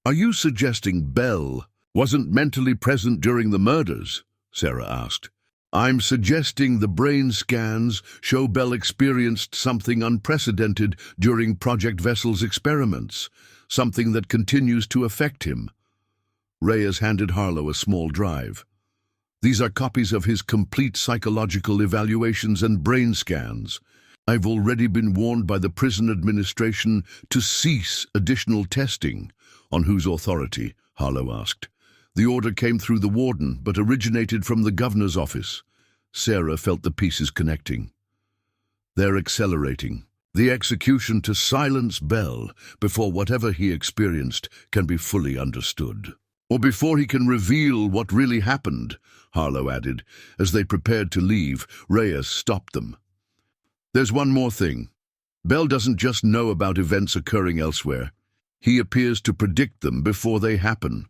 Are you suggesting Bell wasn't mentally present during the murders? Sarah asked. I'm suggesting the brain scans show Bell experienced something unprecedented during Project Vessel's experiments, something that continues to affect him. Reyes handed Harlow a small drive. These are copies of his complete psychological evaluations and brain scans. I've already been warned by the prison administration to cease additional testing. On whose authority? Harlow asked. The order came through the warden, but originated from the governor's office. Sarah felt the pieces connecting. They're accelerating the execution to silence Bell before whatever he experienced can be fully understood. Or before he can reveal what really happened, Harlow added. As they prepared to leave, Reyes stopped them. There's one more thing. Bell doesn't just know about events occurring elsewhere. He appears to predict them before they happen.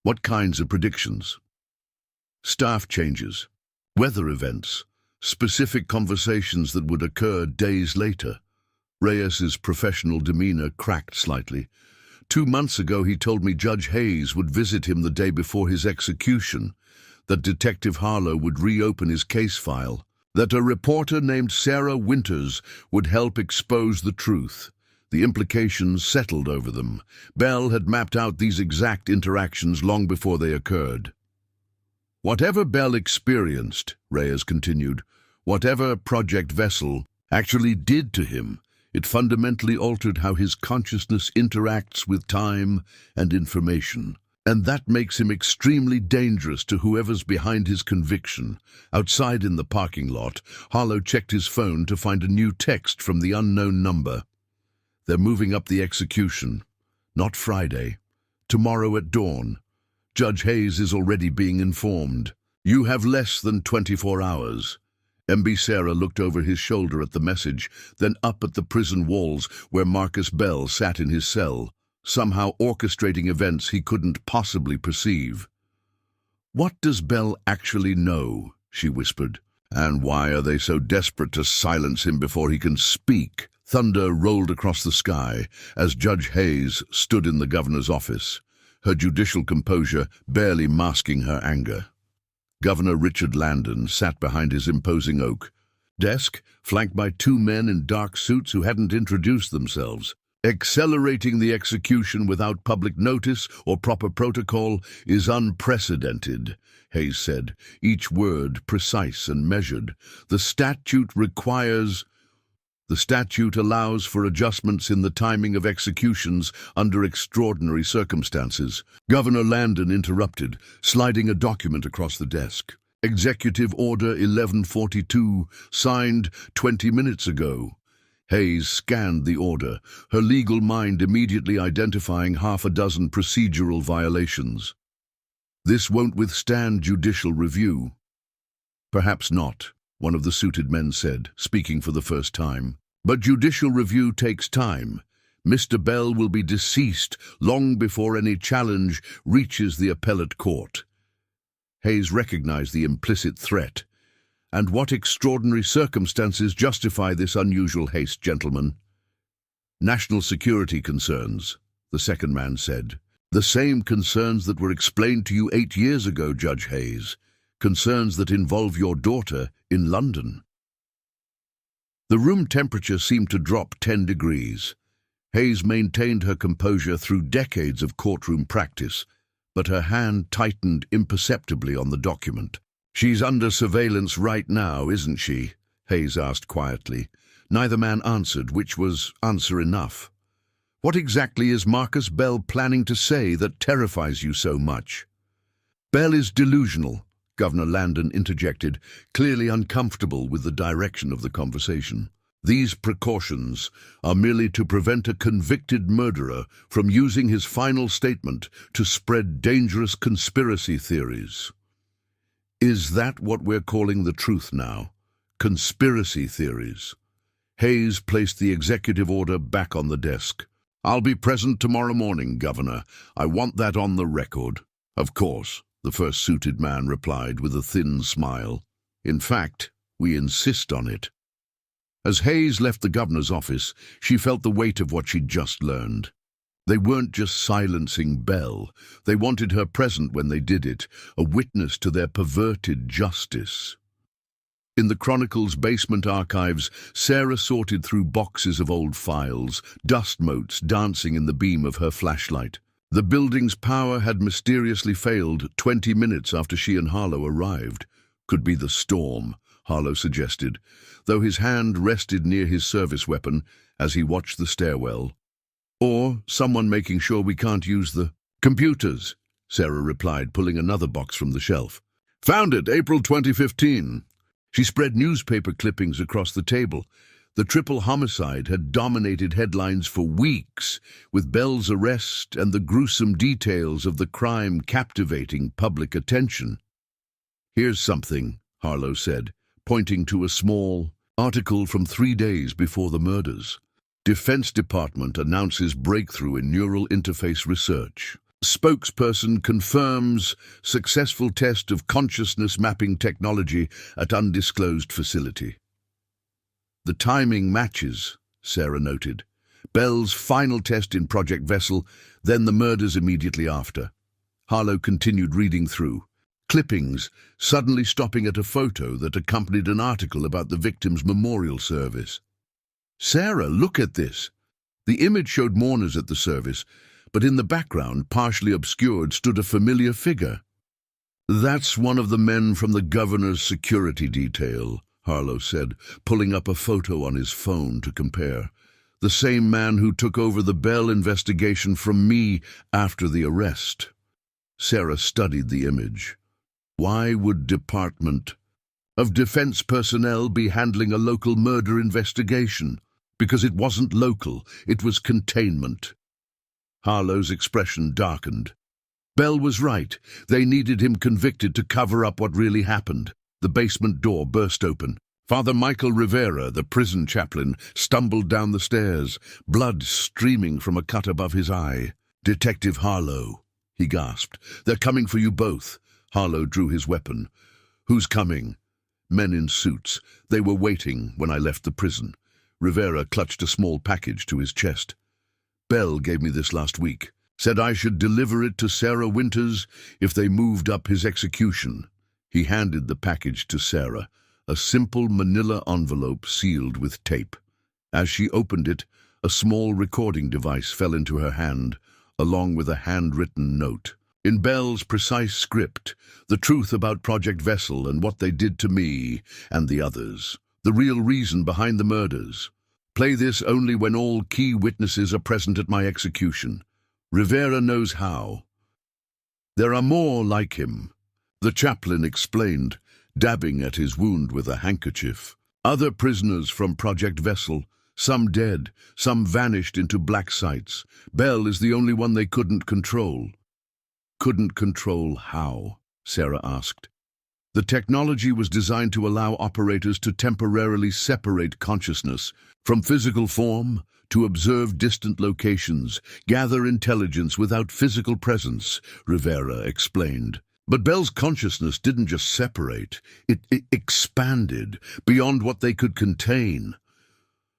What kinds of predictions? Staff changes, weather events, specific conversations that would occur days later. Reyes's professional demeanor cracked slightly. 2 months ago he told me Judge Hayes would visit him the day before his execution, that Detective Harlow would reopen his case file, that a reporter named Sarah Winters would help expose the truth. The implications settled over them. Bell had mapped out these exact interactions long before they occurred. Whatever Bell experienced, Reyes continued, whatever Project Vessel actually did to him, it fundamentally altered how his consciousness interacts with time and information. And that makes him extremely dangerous to whoever's behind his conviction. Outside in the parking lot, Harlow checked his phone to find a new text from the unknown number. They're moving up the execution. Not Friday. Tomorrow at dawn. Judge Hayes is already being informed. You have less than 24 hours. MB Sarah looked over his shoulder at the message, then up at the prison walls where Marcus Bell sat in his cell, somehow orchestrating events he couldn't possibly perceive. What does Bell actually know? She whispered. And why are they so desperate to silence him before he can speak? Thunder rolled across the sky as Judge Hayes stood in the governor's office, her judicial composure barely masking her anger. Governor Richard Landon sat behind his imposing oak desk, flanked by 2 men in dark suits who hadn't introduced themselves. Accelerating the execution without public notice or proper protocol is unprecedented, Hayes said, each word precise and measured. The statute allows for adjustments in the timing of executions under extraordinary circumstances. Governor Landon interrupted, sliding a document across the desk. Executive Order 1142, signed 20 minutes ago. Hayes scanned the order, her legal mind immediately identifying 6 procedural violations. This won't withstand judicial review. Perhaps not, one of the suited men said, speaking for the first time. But judicial review takes time. Mr. Bell will be deceased long before any challenge reaches the appellate court. Hayes recognized the implicit threat. And what extraordinary circumstances justify this unusual haste, gentlemen? National security concerns, the second man said. The same concerns that were explained to you 8 years ago, Judge Hayes. Concerns that involve your daughter in London. The room temperature seemed to drop 10 degrees. Hayes maintained her composure through decades of courtroom practice, but her hand tightened imperceptibly on the document. She's under surveillance right now, isn't she? Hayes asked quietly. Neither man answered, which was answer enough. What exactly is Marcus Bell planning to say that terrifies you so much? Bell is delusional, Governor Landon interjected, clearly uncomfortable with the direction of the conversation. These precautions are merely to prevent a convicted murderer from using his final statement to spread dangerous conspiracy theories. Is that what we're calling the truth now? Conspiracy theories. Hayes placed the executive order back on the desk. I'll be present tomorrow morning, Governor. I want that on the record. Of course, the first suited man replied with a thin smile. In fact, we insist on it. As Hayes left the governor's office, she felt the weight of what she'd just learned. They weren't just silencing Bell. They wanted her present when they did it, a witness to their perverted justice. In the Chronicle's basement archives, Sarah sorted through boxes of old files, dust motes dancing in the beam of her flashlight. The building's power had mysteriously failed 20 minutes after she and Harlow arrived. Could be the storm, Harlow suggested, though his hand rested near his service weapon as he watched the stairwell. Or someone making sure we can't use the computers, Sarah replied, pulling another box from the shelf. Found it, April 2015. She spread newspaper clippings across the table. The triple homicide had dominated headlines for weeks, with Bell's arrest and the gruesome details of the crime captivating public attention. Here's something, Harlow said, pointing to a small article from 3 days before the murders. Defense Department announces breakthrough in neural interface research. Spokesperson confirms successful test of consciousness mapping technology at undisclosed facility. The timing matches, Sarah noted. Bell's final test in Project Vessel, then the murders immediately after. Harlow continued reading through clippings, suddenly stopping at a photo that accompanied an article about the victim's memorial service. Sarah, look at this. The image showed mourners at the service, but in the background, partially obscured, stood a familiar figure. That's one of the men from the governor's security detail, Harlow said, pulling up a photo on his phone to compare. The same man who took over the Bell investigation from me after the arrest. Sarah studied the image. Why would Department of Defense personnel be handling a local murder investigation? Because it wasn't local, it was containment. Harlow's expression darkened. Bell was right. They needed him convicted to cover up what really happened. The basement door burst open. Father Michael Rivera, the prison chaplain, stumbled down the stairs, blood streaming from a cut above his eye. Detective Harlow, he gasped. They're coming for you both. Harlow drew his weapon. Who's coming? Men in suits. They were waiting when I left the prison. Rivera clutched a small package to his chest. Bell gave me this last week. Said I should deliver it to Sarah Winters if they moved up his execution. He handed the package to Sarah, a simple manila envelope sealed with tape. As she opened it, a small recording device fell into her hand, along with a handwritten note. In Bell's precise script, the truth about Project Vessel and what they did to me and the others. The real reason behind the murders. Play this only when all key witnesses are present at my execution. Rivera knows how. There are more like him, the chaplain explained, dabbing at his wound with a handkerchief. Other prisoners from Project Vessel, some dead, some vanished into black sites. Bell is the only one they couldn't control. Couldn't control how? Sarah asked. The technology was designed to allow operators to temporarily separate consciousness from physical form, to observe distant locations, gather intelligence without physical presence, Rivera explained. But Bell's consciousness didn't just separate, it expanded beyond what they could contain.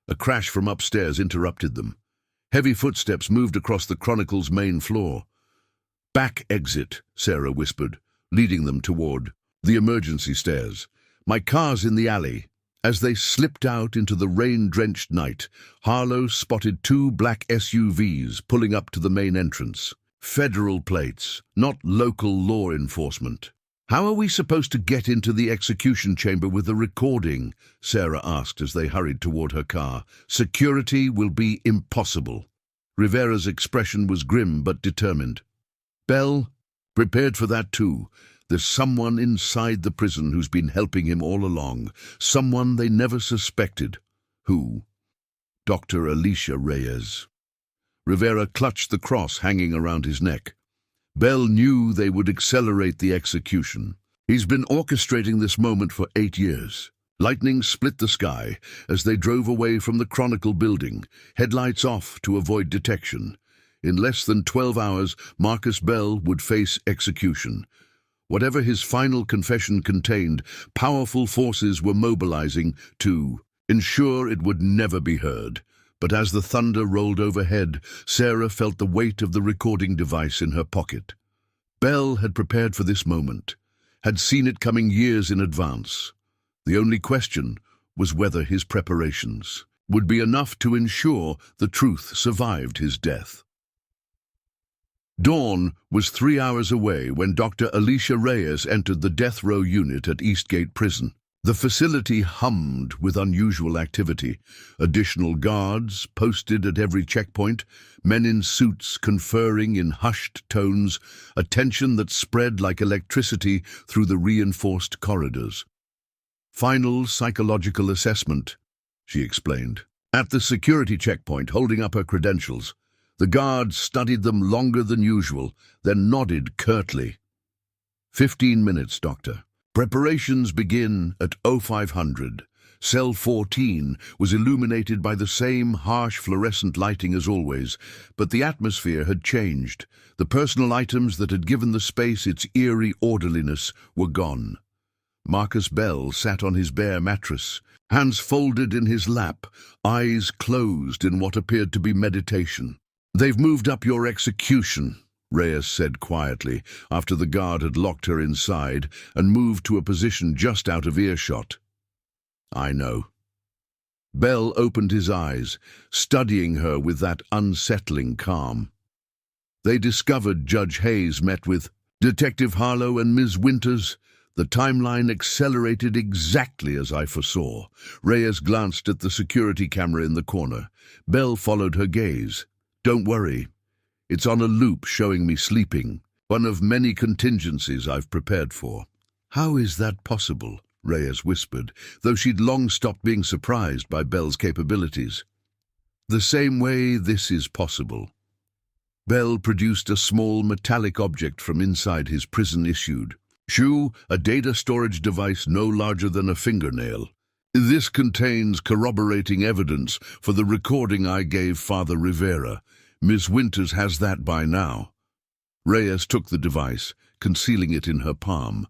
A crash from upstairs interrupted them. Heavy footsteps moved across the Chronicle's main floor. Back exit, Sarah whispered, leading them toward the emergency stairs. My car's in the alley. As they slipped out into the rain-drenched night, Harlow spotted 2 black SUVs pulling up to the main entrance. Federal plates, not local law enforcement. How are we supposed to get into the execution chamber with a recording? Sarah asked as they hurried toward her car. Security will be impossible. Rivera's expression was grim but determined. Bell, prepared for that too. There's someone inside the prison who's been helping him all along. Someone they never suspected. Who? Dr. Alicia Reyes. Rivera clutched the cross hanging around his neck. Bell knew they would accelerate the execution. He's been orchestrating this moment for 8 years. Lightning split the sky as they drove away from the Chronicle building, headlights off to avoid detection. In less than 12 hours, Marcus Bell would face execution. Whatever his final confession contained, powerful forces were mobilizing to ensure it would never be heard. But as the thunder rolled overhead, Sarah felt the weight of the recording device in her pocket. Bell had prepared for this moment, had seen it coming years in advance. The only question was whether his preparations would be enough to ensure the truth survived his death. Dawn was 3 hours away when Dr. Alicia Reyes entered the death row unit at Eastgate Prison. The facility hummed with unusual activity. Additional guards posted at every checkpoint, men in suits conferring in hushed tones, a tension that spread like electricity through the reinforced corridors. "Final psychological assessment," she explained. At the security checkpoint, holding up her credentials, the guard studied them longer than usual, then nodded curtly. 15 minutes, Doctor. Preparations begin at 0500. Cell 14 was illuminated by the same harsh fluorescent lighting as always, but the atmosphere had changed. The personal items that had given the space its eerie orderliness were gone. Marcus Bell sat on his bare mattress, hands folded in his lap, eyes closed in what appeared to be meditation. "They've moved up your execution," Reyes said quietly, after the guard had locked her inside and moved to a position just out of earshot. "I know." Bell opened his eyes, studying her with that unsettling calm. "They discovered Judge Hayes met with Detective Harlow and Ms. Winters. The timeline accelerated exactly as I foresaw." Reyes glanced at the security camera in the corner. Bell followed her gaze. "Don't worry. It's on a loop showing me sleeping, one of many contingencies I've prepared for." "How is that possible?" Reyes whispered, though she'd long stopped being surprised by Bell's capabilities. "The same way this is possible." Bell produced a small metallic object from inside his prison-issued shoe, a data storage device no larger than a fingernail. "This contains corroborating evidence for the recording I gave Father Rivera. Ms. Winters has that by now." Reyes took the device, concealing it in her palm.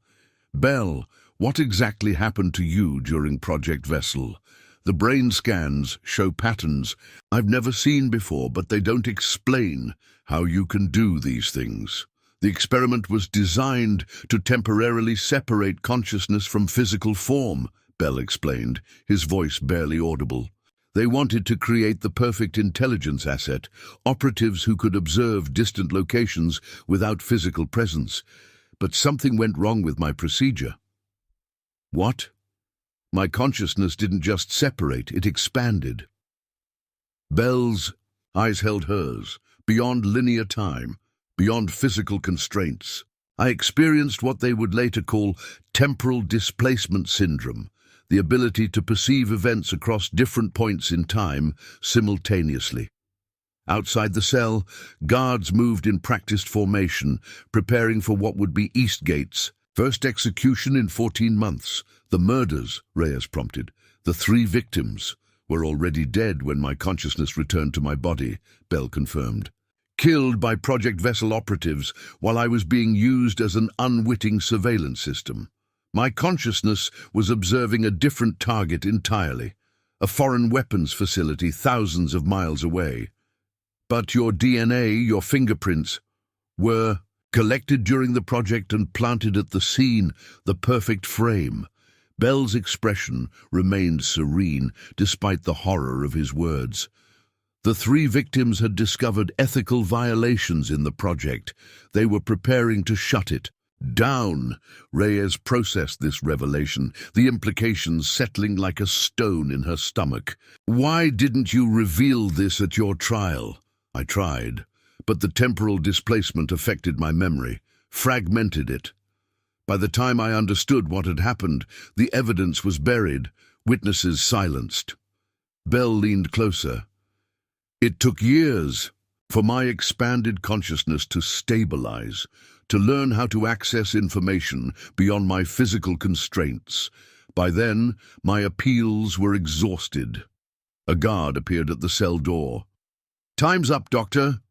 "Bell, what exactly happened to you during Project Vessel? The brain scans show patterns I've never seen before, but they don't explain how you can do these things. The experiment was designed to temporarily separate consciousness from physical form," Bell explained, his voice barely audible. "They wanted to create the perfect intelligence asset, operatives who could observe distant locations without physical presence. But something went wrong with my procedure." "What?" "My consciousness didn't just separate, it expanded." Bell's eyes held hers, beyond linear time, beyond physical constraints. "I experienced what they would later call temporal displacement syndrome, the ability to perceive events across different points in time simultaneously." Outside the cell, guards moved in practiced formation, preparing for what would be Eastgate's first execution in 14 months. "The murders," Reyes prompted. "The 3 victims were already dead when my consciousness returned to my body," Bell confirmed. "Killed by Project Vessel operatives while I was being used as an unwitting surveillance system. My consciousness was observing a different target entirely, a foreign weapons facility thousands of miles away. But your DNA, your fingerprints, were collected during the project and planted at the scene, the perfect frame." Bell's expression remained serene despite the horror of his words. "The 3 victims had discovered ethical violations in the project. They were preparing to shut it down." Reyes processed this revelation, the implications settling like a stone in her stomach. "Why didn't you reveal this at your trial?" "I tried, but the temporal displacement affected my memory, fragmented it. By the time I understood what had happened, the evidence was buried, witnesses silenced." Bell leaned closer. "It took years for my expanded consciousness to stabilize, to learn how to access information beyond my physical constraints. By then, my appeals were exhausted." A guard appeared at the cell door. "Time's up, Doctor."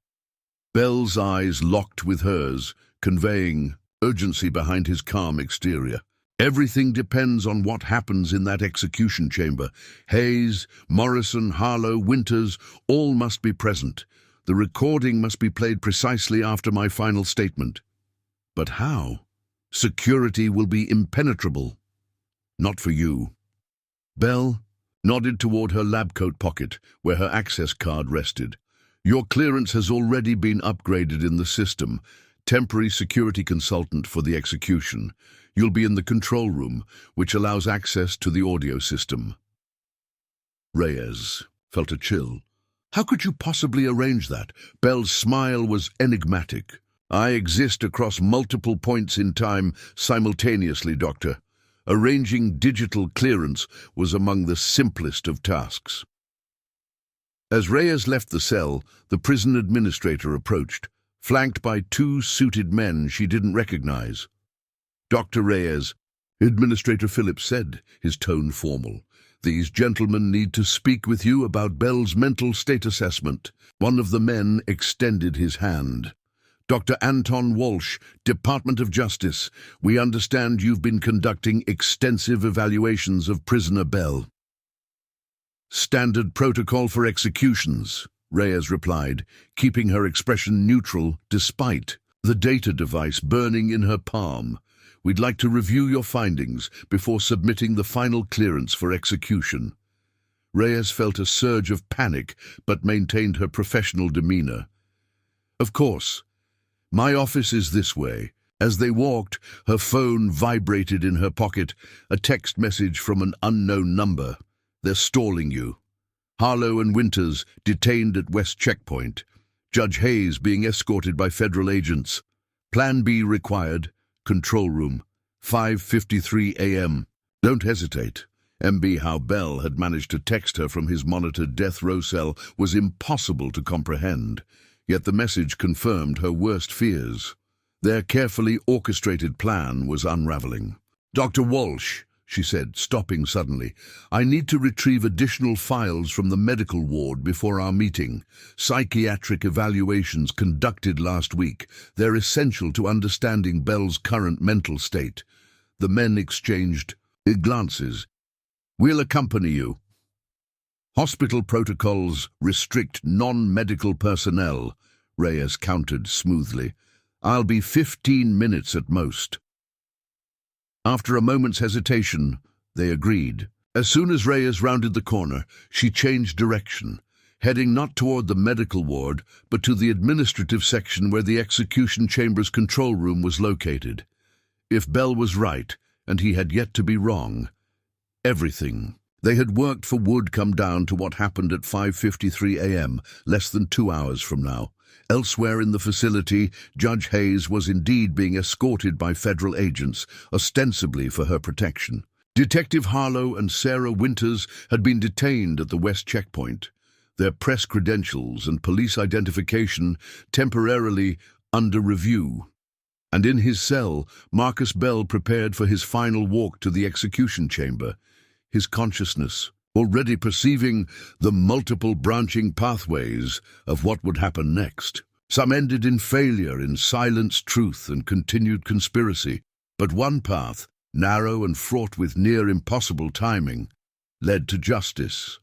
Bell's eyes locked with hers, conveying urgency behind his calm exterior. "Everything depends on what happens in that execution chamber. Hayes, Morrison, Harlow, Winters, all must be present. The recording must be played precisely after my final statement." "But how?" "Security will be impenetrable." "Not for you." Bell nodded toward her lab coat pocket, where her access card rested. Your clearance has already been upgraded in the system. Temporary security consultant for the execution. You'll be in the control room, which allows access to the audio system. Reyes felt a chill. How could you possibly arrange that? Bell's smile was enigmatic. I exist across multiple points in time simultaneously, Doctor. Arranging digital clearance was among the simplest of tasks. As Reyes left the cell, the prison administrator approached, flanked by two suited men she didn't recognize. Dr. Reyes, Administrator Phillips said, his tone formal. These gentlemen need to speak with you about Bell's mental state assessment. One of the men extended his hand. Dr. Anton Walsh, Department of Justice, we understand you've been conducting extensive evaluations of prisoner Bell. Standard protocol for executions, Reyes replied, keeping her expression neutral despite the data device burning in her palm. We'd like to review your findings before submitting the final clearance for execution. Reyes felt a surge of panic but maintained her professional demeanor. Of course. My office is this way. As they walked, her phone vibrated in her pocket, a text message from an unknown number. They're stalling you. Harlow and Winters detained at West Checkpoint. Judge Hayes being escorted by federal agents. Plan B required. Control room. 5:53 a.m. Don't hesitate. MB how Bell had managed to text her from his monitored death row cell was impossible to comprehend. Yet the message confirmed her worst fears. Their carefully orchestrated plan was unraveling. Dr. Walsh, she said, stopping suddenly, I need to retrieve additional files from the medical ward before our meeting. Psychiatric evaluations conducted last week. They're essential to understanding Bell's current mental state. The men exchanged glances. We'll accompany you. Hospital protocols restrict non-medical personnel, Reyes countered smoothly. I'll be 15 minutes at most. After a moment's hesitation, they agreed. As soon as Reyes rounded the corner, she changed direction, heading not toward the medical ward, but to the administrative section where the execution chamber's control room was located. If Bell was right, and he had yet to be wrong, everything they had worked for would come down to what happened at 5:53 a.m., less than 2 hours from now. Elsewhere in the facility, Judge Hayes was indeed being escorted by federal agents, ostensibly for her protection. Detective Harlow and Sarah Winters had been detained at the West Checkpoint, their press credentials and police identification temporarily under review. And in his cell, Marcus Bell prepared for his final walk to the execution chamber, his consciousness already perceiving the multiple branching pathways of what would happen next. Some ended in failure, in silenced truth and continued conspiracy, but one path, narrow and fraught with near impossible timing, led to justice.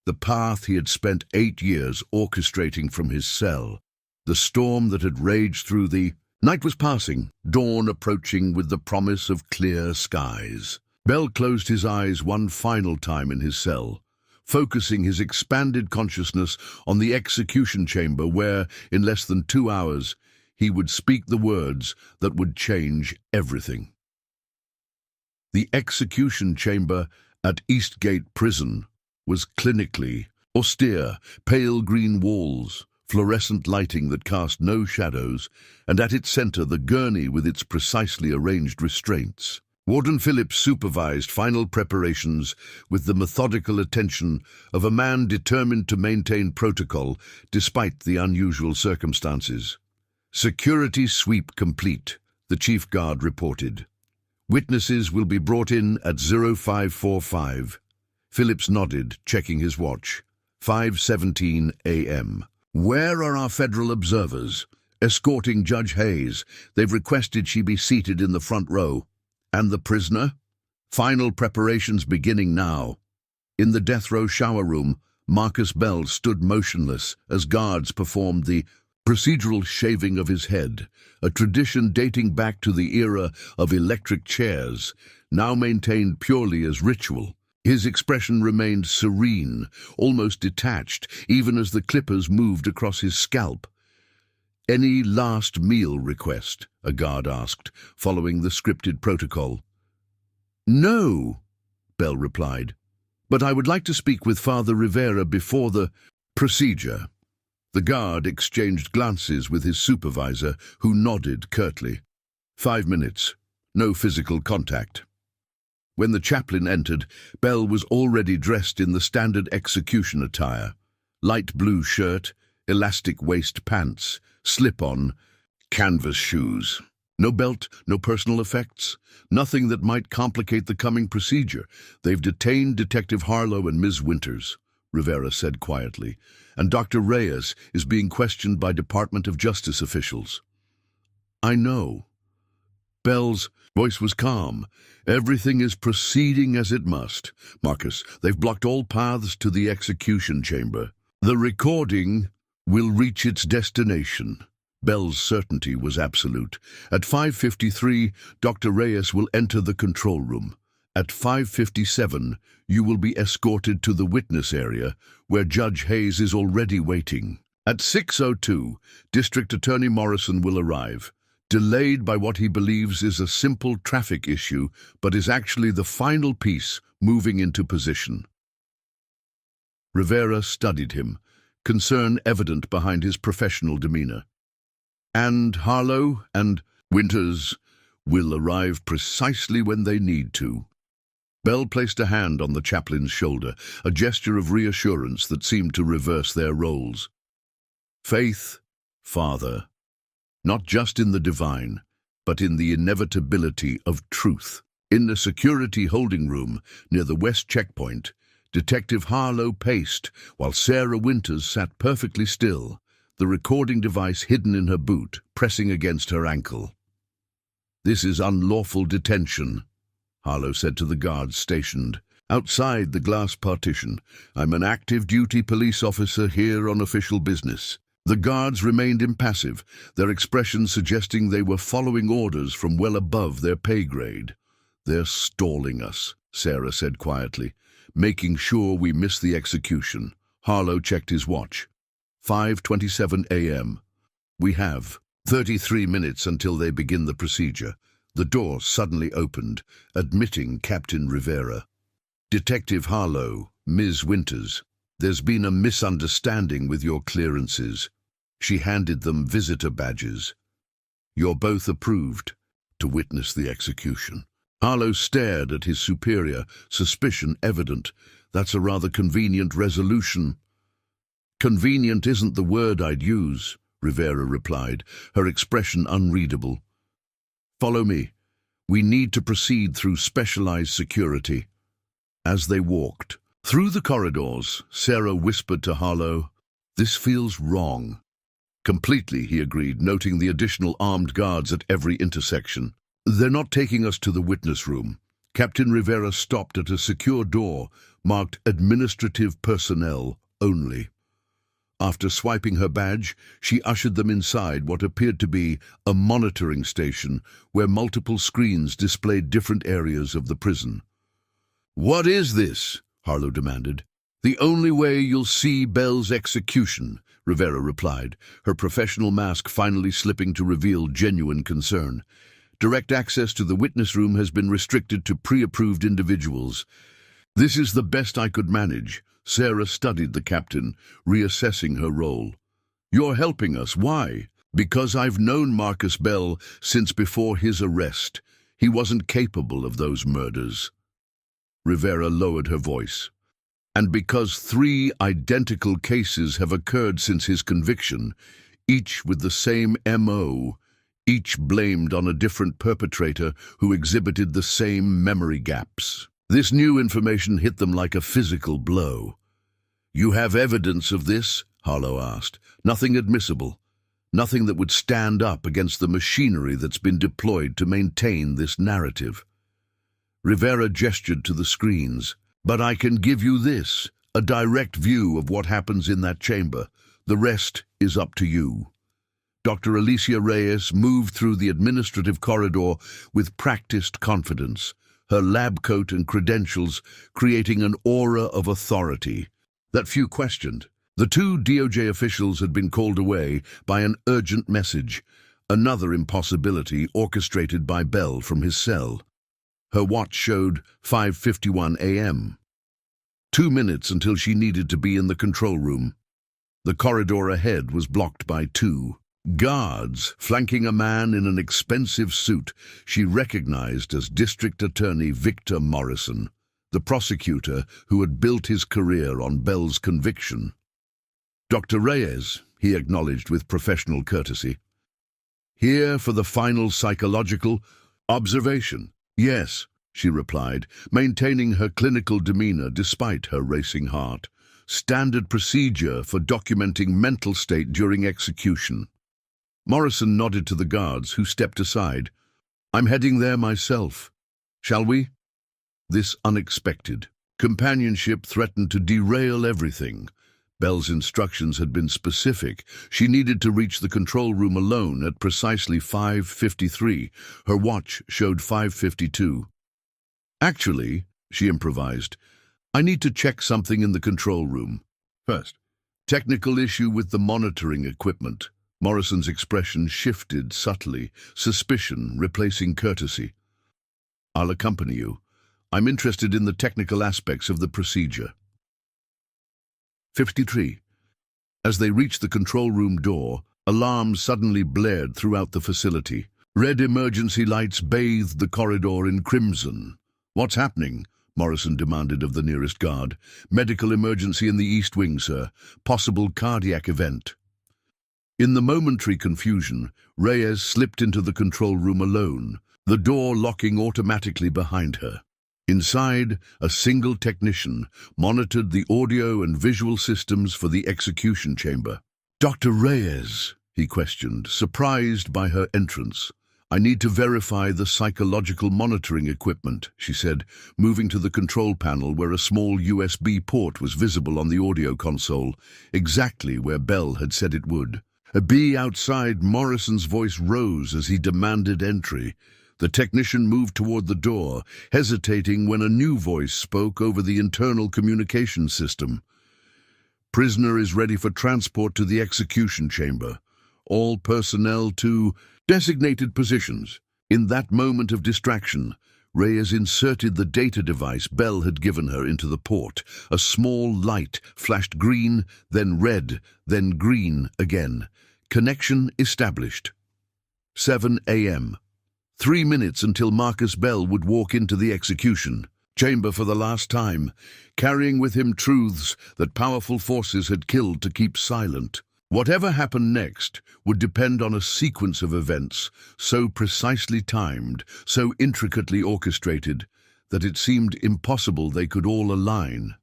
The path he had spent 8 years orchestrating from his cell, the storm that had raged through the night was passing, dawn approaching with the promise of clear skies. Bell closed his eyes one final time in his cell, focusing his expanded consciousness on the execution chamber where, in less than 2 hours, he would speak the words that would change everything. The execution chamber at Eastgate Prison was clinically austere, pale green walls, fluorescent lighting that cast no shadows, and at its center the gurney with its precisely arranged restraints. Warden Phillips supervised final preparations with the methodical attention of a man determined to maintain protocol despite the unusual circumstances. Security sweep complete, the chief guard reported. Witnesses will be brought in at 0545. Phillips nodded, checking his watch. 5:17 a.m. Where are our federal observers? Escorting Judge Hayes. They've requested she be seated in the front row. And the prisoner? Final preparations beginning now. In the death row shower room, Marcus Bell stood motionless as guards performed the procedural shaving of his head, a tradition dating back to the era of electric chairs, now maintained purely as ritual. His expression remained serene, almost detached, even as the clippers moved across his scalp. "Any last meal request?" a guard asked, following the scripted protocol. "No," Bell replied, "but I would like to speak with Father Rivera before the procedure." The guard exchanged glances with his supervisor, who nodded curtly. 5 minutes. No physical contact. When the chaplain entered, Bell was already dressed in the standard execution attire. Light blue shirt, elastic waist pants, slip-on, canvas shoes. No belt, no personal effects, nothing that might complicate the coming procedure. "They've detained Detective Harlow and Ms. Winters," Rivera said quietly, "and Dr. Reyes is being questioned by Department of Justice officials." "I know." Bell's voice was calm. "Everything is proceeding as it must. Marcus, they've blocked all paths to the execution chamber. The recording will reach its destination." Bell's certainty was absolute. "At 5:53, Dr. Reyes will enter the control room. At 5:57, you will be escorted to the witness area, where Judge Hayes is already waiting. At 6:02, District Attorney Morrison will arrive, delayed by what he believes is a simple traffic issue, but is actually the final piece moving into position." Rivera studied him, concern evident behind his professional demeanor. "And Harlow and Winters will arrive precisely when they need to." Bell placed a hand on the chaplain's shoulder, a gesture of reassurance that seemed to reverse their roles. "Faith, Father, not just in the divine, but in the inevitability of truth." In the security holding room near the West checkpoint, Detective Harlow paced while Sarah Winters sat perfectly still, the recording device hidden in her boot, pressing against her ankle. "This is unlawful detention," Harlow said to the guards stationed outside the glass partition. "I'm an active duty police officer here on official business." The guards remained impassive, their expressions suggesting they were following orders from well above their pay grade. "They're stalling us," Sarah said quietly, "making sure we miss the execution." Harlow checked his watch. 5:27 a.m. "We have 33 minutes until they begin the procedure." The door suddenly opened, admitting Captain Rivera. "Detective Harlow, Ms. Winters, there's been a misunderstanding with your clearances." She handed them visitor badges. "You're both approved to witness the execution." Harlow stared at his superior, suspicion evident. "That's a rather convenient resolution." "Convenient isn't the word I'd use," Rivera replied, her expression unreadable. "Follow me. We need to proceed through specialized security." As they walked through the corridors, Sarah whispered to Harlow, "This feels wrong." "Completely," he agreed, noting the additional armed guards at every intersection. "They're not taking us to the witness room." Captain Rivera stopped at a secure door marked "Administrative Personnel Only." After swiping her badge, she ushered them inside what appeared to be a monitoring station where multiple screens displayed different areas of the prison. "What is this?" Harlow demanded. "The only way you'll see Bell's execution," Rivera replied, her professional mask finally slipping to reveal genuine concern. "Direct access to the witness room has been restricted to pre-approved individuals." "This is the best I could manage." Sarah studied the captain, reassessing her role. "You're helping us. Why?" "Because I've known Marcus Bell since before his arrest. He wasn't capable of those murders." Rivera lowered her voice. "And because 3 identical cases have occurred since his conviction, each with the same M.O., each blamed on a different perpetrator who exhibited the same memory gaps. This new information hit them like a physical blow." "You have evidence of this?" Harlow asked. "Nothing admissible. Nothing that would stand up against the machinery that's been deployed to maintain this narrative." Rivera gestured to the screens. "But I can give you this, a direct view of what happens in that chamber. The rest is up to you." Dr. Alicia Reyes moved through the administrative corridor with practiced confidence, her lab coat and credentials creating an aura of authority that few questioned. The two DOJ officials had been called away by an urgent message, another impossibility orchestrated by Bell from his cell. Her watch showed 5:51 a.m. 2 minutes until she needed to be in the control room. The corridor ahead was blocked by two guards, flanking a man in an expensive suit she recognized as District Attorney Victor Morrison, the prosecutor who had built his career on Bell's conviction. "Dr. Reyes," he acknowledged with professional courtesy. "Here for the final psychological observation." "Yes," she replied, maintaining her clinical demeanor despite her racing heart. "Standard procedure for documenting mental state during execution." Morrison nodded to the guards, who stepped aside. "I'm heading there myself. Shall we?" This unexpected companionship threatened to derail everything. Bell's instructions had been specific. She needed to reach the control room alone at precisely 5:53. Her watch showed 5:52. "Actually," she improvised, "I need to check something in the control room. First, technical issue with the monitoring equipment." Morrison's expression shifted subtly, suspicion replacing courtesy. "I'll accompany you. I'm interested in the technical aspects of the procedure." 53. As they reached the control room door, alarms suddenly blared throughout the facility. Red emergency lights bathed the corridor in crimson. "What's happening?" Morrison demanded of the nearest guard. "Medical emergency in the East Wing, sir. Possible cardiac event." In the momentary confusion, Reyes slipped into the control room alone, the door locking automatically behind her. Inside, a single technician monitored the audio and visual systems for the execution chamber. "Dr. Reyes," he questioned, surprised by her entrance. "I need to verify the psychological monitoring equipment," she said, moving to the control panel where a small USB port was visible on the audio console, exactly where Bell had said it would. A bee outside, Morrison's voice rose as he demanded entry. The technician moved toward the door, hesitating when a new voice spoke over the internal communication system. "Prisoner is ready for transport to the execution chamber. All personnel to designated positions." In that moment of distraction, Reyes inserted the data device Bell had given her into the port. A small light flashed green, then red, then green again. Connection established. 7 a.m. 3 minutes until Marcus Bell would walk into the execution chamber for the last time, carrying with him truths that powerful forces had killed to keep silent. Whatever happened next would depend on a sequence of events so precisely timed, so intricately orchestrated, that it seemed impossible they could all align.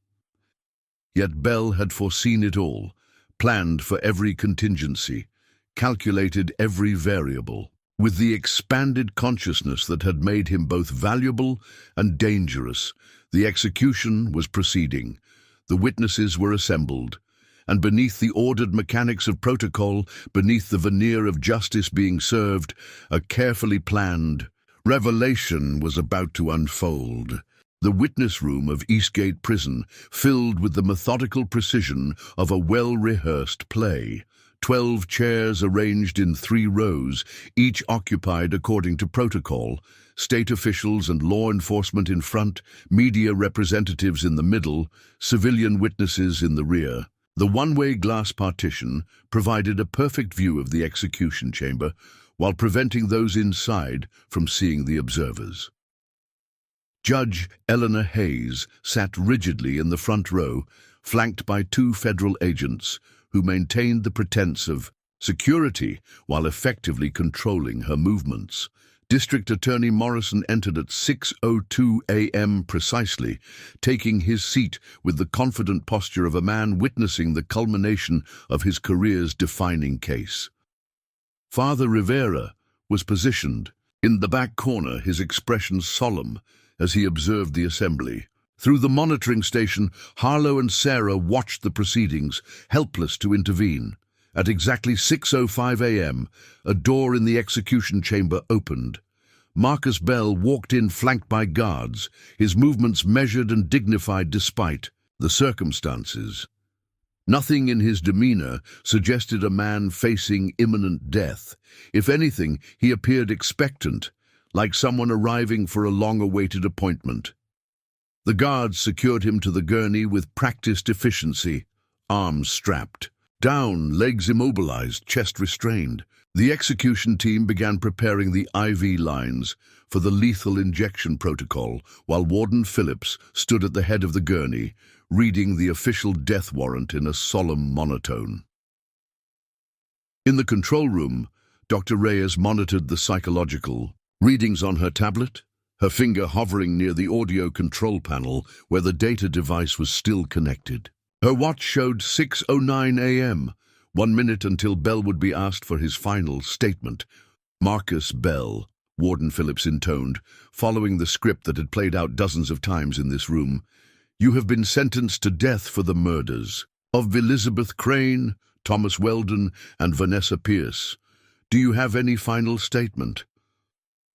Yet Bell had foreseen it all, planned for every contingency, calculated every variable. With the expanded consciousness that had made him both valuable and dangerous, the execution was proceeding. The witnesses were assembled, and beneath the ordered mechanics of protocol, beneath the veneer of justice being served, a carefully planned revelation was about to unfold. The witness room of Eastgate Prison filled with the methodical precision of a well-rehearsed play. 12 chairs arranged in 3 rows, each occupied according to protocol, state officials and law enforcement in front, media representatives in the middle, civilian witnesses in the rear. The one-way glass partition provided a perfect view of the execution chamber, while preventing those inside from seeing the observers. Judge Eleanor Hayes sat rigidly in the front row, flanked by 2 federal agents who maintained the pretense of security while effectively controlling her movements. District Attorney Morrison entered at 6:02 a.m. precisely, taking his seat with the confident posture of a man witnessing the culmination of his career's defining case. Father Rivera was positioned in the back corner, his expression solemn as he observed the assembly. Through the monitoring station, Harlow and Sarah watched the proceedings, helpless to intervene. At exactly 6:05 a.m., a door in the execution chamber opened. Marcus Bell walked in flanked by guards, his movements measured and dignified despite the circumstances. Nothing in his demeanor suggested a man facing imminent death. If anything, he appeared expectant, like someone arriving for a long-awaited appointment. The guards secured him to the gurney with practiced efficiency, arms strapped. Down, legs immobilized, chest restrained. The execution team began preparing the IV lines for the lethal injection protocol, while Warden Phillips stood at the head of the gurney, reading the official death warrant in a solemn monotone. In the control room, Dr. Reyes monitored the psychological readings on her tablet, her finger hovering near the audio control panel where the data device was still connected. Her watch showed 6:09 a.m., 1 minute until Bell would be asked for his final statement. "Marcus Bell," Warden Phillips intoned, following the script that had played out dozens of times in this room, "you have been sentenced to death for the murders of Elizabeth Crane, Thomas Weldon, and Vanessa Pierce. Do you have any final statement?"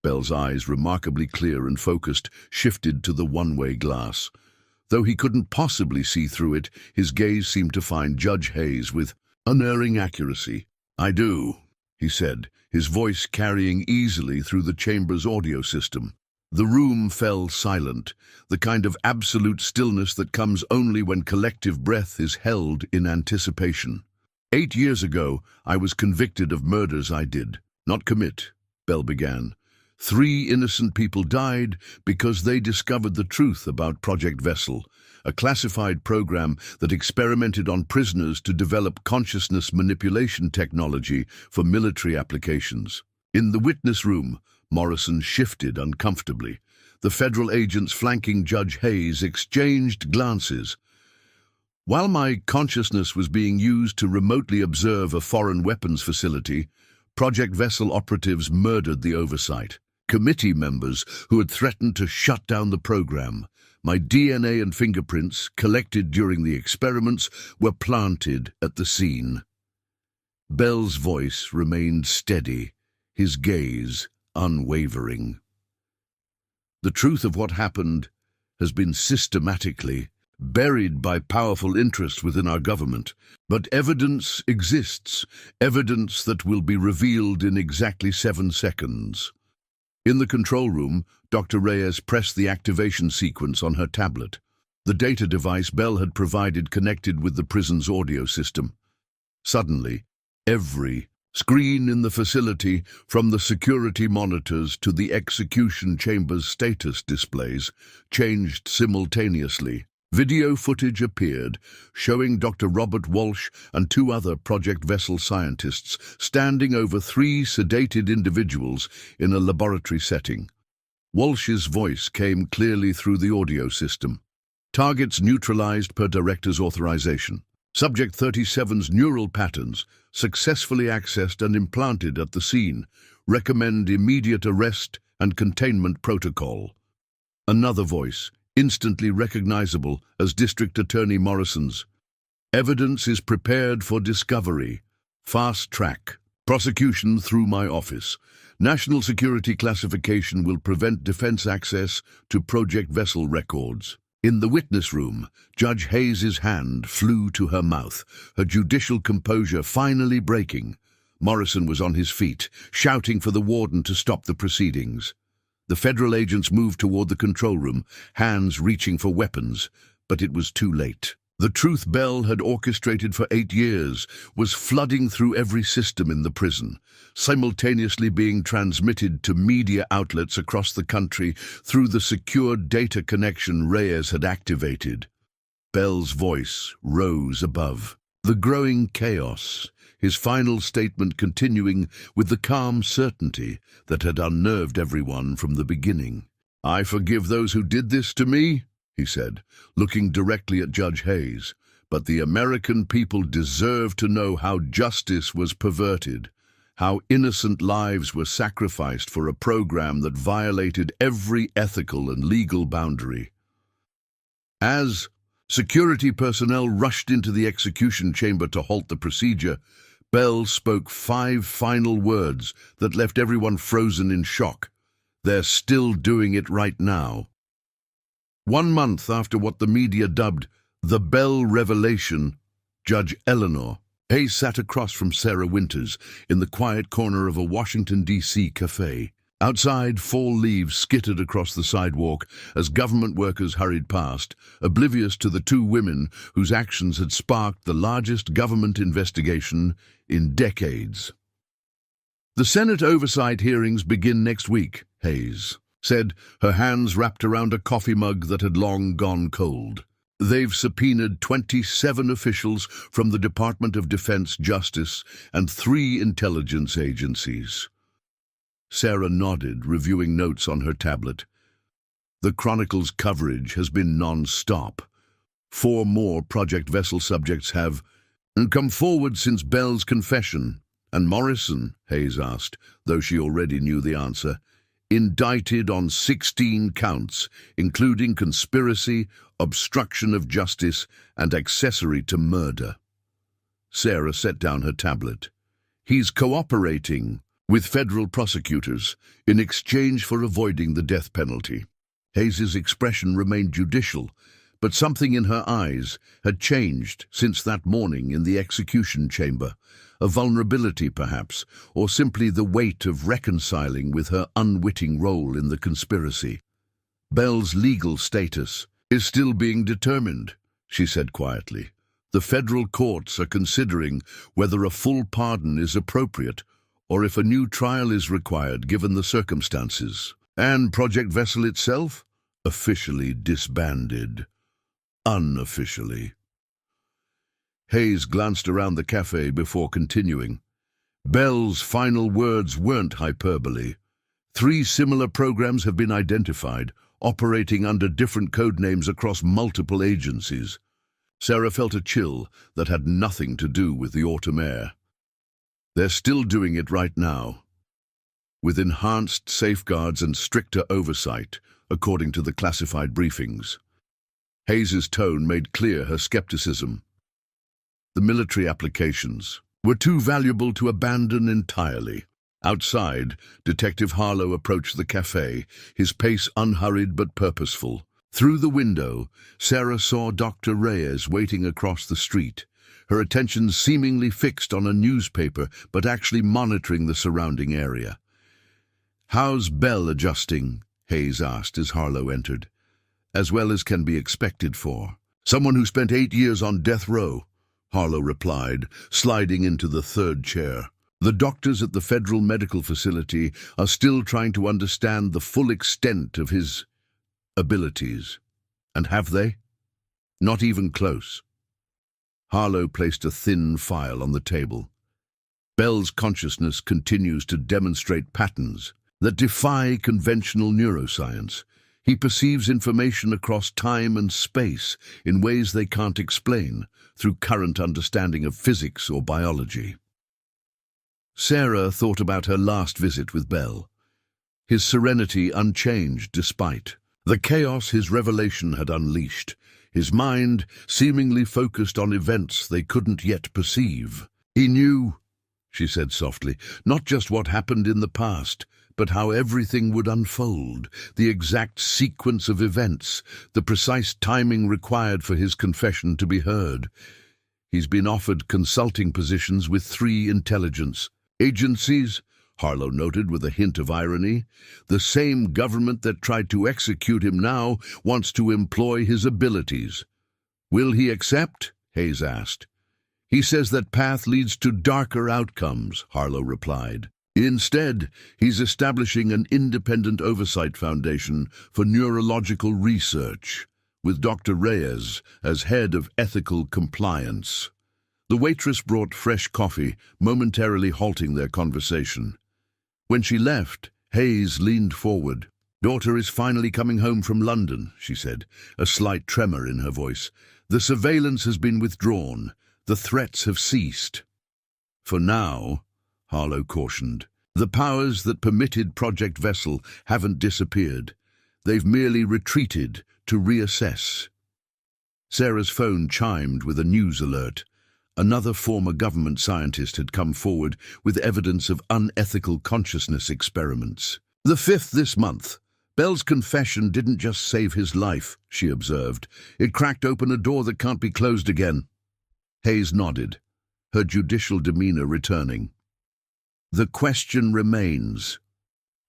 Bell's eyes, remarkably clear and focused, shifted to the one-way glass. Though he couldn't possibly see through it, his gaze seemed to find Judge Hayes with unerring accuracy. "I do," he said, his voice carrying easily through the chamber's audio system. The room fell silent, the kind of absolute stillness that comes only when collective breath is held in anticipation. 8 years ago, I was convicted of murders I did not commit," Bell began. 3 innocent people died because they discovered the truth about Project Vessel, a classified program that experimented on prisoners to develop consciousness manipulation technology for military applications. In the witness room, Morrison shifted uncomfortably. The federal agents flanking Judge Hayes exchanged glances. "While my consciousness was being used to remotely observe a foreign weapons facility, Project Vessel operatives murdered the oversight committee members who had threatened to shut down the program. My DNA and fingerprints, collected during the experiments, were planted at the scene." Bell's voice remained steady, his gaze unwavering. "The truth of what happened has been systematically buried by powerful interests within our government, but evidence exists, evidence that will be revealed in exactly 7 seconds. In the control room, Dr. Reyes pressed the activation sequence on her tablet. The data device Bell had provided connected with the prison's audio system. Suddenly, every screen in the facility, from the security monitors to the execution chamber's status displays, changed simultaneously. Video footage appeared, showing Dr. Robert Walsh and 2 other Project Vessel scientists standing over 3 sedated individuals in a laboratory setting. Walsh's voice came clearly through the audio system. "Targets neutralized per director's authorization. Subject 37's neural patterns successfully accessed and implanted at the scene. Recommend immediate arrest and containment protocol." Another voice, instantly recognizable as District Attorney Morrison's. "Evidence is prepared for discovery. Fast track. Prosecution through my office. National security classification will prevent defense access to Project Vessel records." In the witness room, Judge Hayes's hand flew to her mouth, her judicial composure finally breaking. Morrison was on his feet, shouting for the warden to stop the proceedings. The federal agents moved toward the control room, hands reaching for weapons, but it was too late. The truth Bell had orchestrated for 8 years was flooding through every system in the prison, simultaneously being transmitted to media outlets across the country through the secure data connection Reyes had activated. Bell's voice rose above the growing chaos, his final statement continuing with the calm certainty that had unnerved everyone from the beginning. "I forgive those who did this to me," he said, looking directly at Judge Hayes, "but the American people deserve to know how justice was perverted, how innocent lives were sacrificed for a program that violated every ethical and legal boundary." As security personnel rushed into the execution chamber to halt the procedure, Bell spoke 5 final words that left everyone frozen in shock. They're still doing it right now. 1 month after what the media dubbed the Bell revelation, Judge Eleanor Hayes sat across from Sarah Winters in the quiet corner of a Washington, D.C. cafe. Outside, fall leaves skittered across the sidewalk as government workers hurried past, oblivious to the two women whose actions had sparked the largest government investigation in decades. "The Senate oversight hearings begin next week," Hayes said, her hands wrapped around a coffee mug that had long gone cold. "They've subpoenaed 27 officials from the Department of Defense, Justice, and 3 intelligence agencies." Sarah nodded, reviewing notes on her tablet. "The Chronicle's coverage has been non-stop. 4 more Project Vessel subjects have come forward since Bell's confession. And Morrison," Hayes asked, though she already knew the answer, "indicted on 16 counts, including conspiracy, obstruction of justice, and accessory to murder." Sarah set down her tablet. "He's cooperating with federal prosecutors in exchange for avoiding the death penalty." Hayes's expression remained judicial, but something in her eyes had changed since that morning in the execution chamber. A vulnerability, perhaps, or simply the weight of reconciling with her unwitting role in the conspiracy. "Bell's legal status is still being determined," she said quietly. "The federal courts are considering whether a full pardon is appropriate or if a new trial is required given the circumstances. And Project Vessel itself? Officially disbanded. Unofficially." Hayes glanced around the cafe before continuing. Bell's final words weren't hyperbole. 3 similar programs have been identified, operating under different code names across multiple agencies. Sarah felt a chill that had nothing to do with the autumn air. "They're still doing it right now, with enhanced safeguards and stricter oversight, according to the classified briefings." Hayes's tone made clear her skepticism. The military applications were too valuable to abandon entirely. Outside, Detective Harlow approached the cafe, his pace unhurried but purposeful. Through the window, Sarah saw Dr. Reyes waiting across the street, her attention seemingly fixed on a newspaper but actually monitoring the surrounding area. "How's Bell adjusting?" Hayes asked as Harlow entered. "As well as can be expected for someone who spent 8 years on death row," Harlow replied, sliding into the 3rd chair. "The doctors at the federal medical facility are still trying to understand the full extent of his abilities. And have they? Not even close." Harlow placed a thin file on the table. "Bell's consciousness continues to demonstrate patterns that defy conventional neuroscience. He perceives information across time and space in ways they can't explain through current understanding of physics or biology." Sarah thought about her last visit with Bell. His serenity unchanged despite the chaos his revelation had unleashed, his mind seemingly focused on events they couldn't yet perceive. "He knew," she said softly, "not just what happened in the past, but how everything would unfold, the exact sequence of events, the precise timing required for his confession to be heard. He's been offered consulting positions with 3 intelligence agencies," Harlow noted with a hint of irony. "The same government that tried to execute him now wants to employ his abilities." "Will he accept?" Hayes asked. "He says that path leads to darker outcomes," Harlow replied. "Instead, he's establishing an independent oversight foundation for neurological research, with Dr. Reyes as head of ethical compliance." The waitress brought fresh coffee, momentarily halting their conversation. When she left, Hayes leaned forward. "Daughter is finally coming home from London," she said, a slight tremor in her voice. "The surveillance has been withdrawn. The threats have ceased." "For now," Harlow cautioned. "The powers that permitted Project Vessel haven't disappeared. They've merely retreated to reassess." Sarah's phone chimed with a news alert. Another former government scientist had come forward with evidence of unethical consciousness experiments. The 5th this month. Bell's confession didn't just save his life, she observed. It cracked open a door that can't be closed again. Hayes nodded, her judicial demeanor returning. The question remains.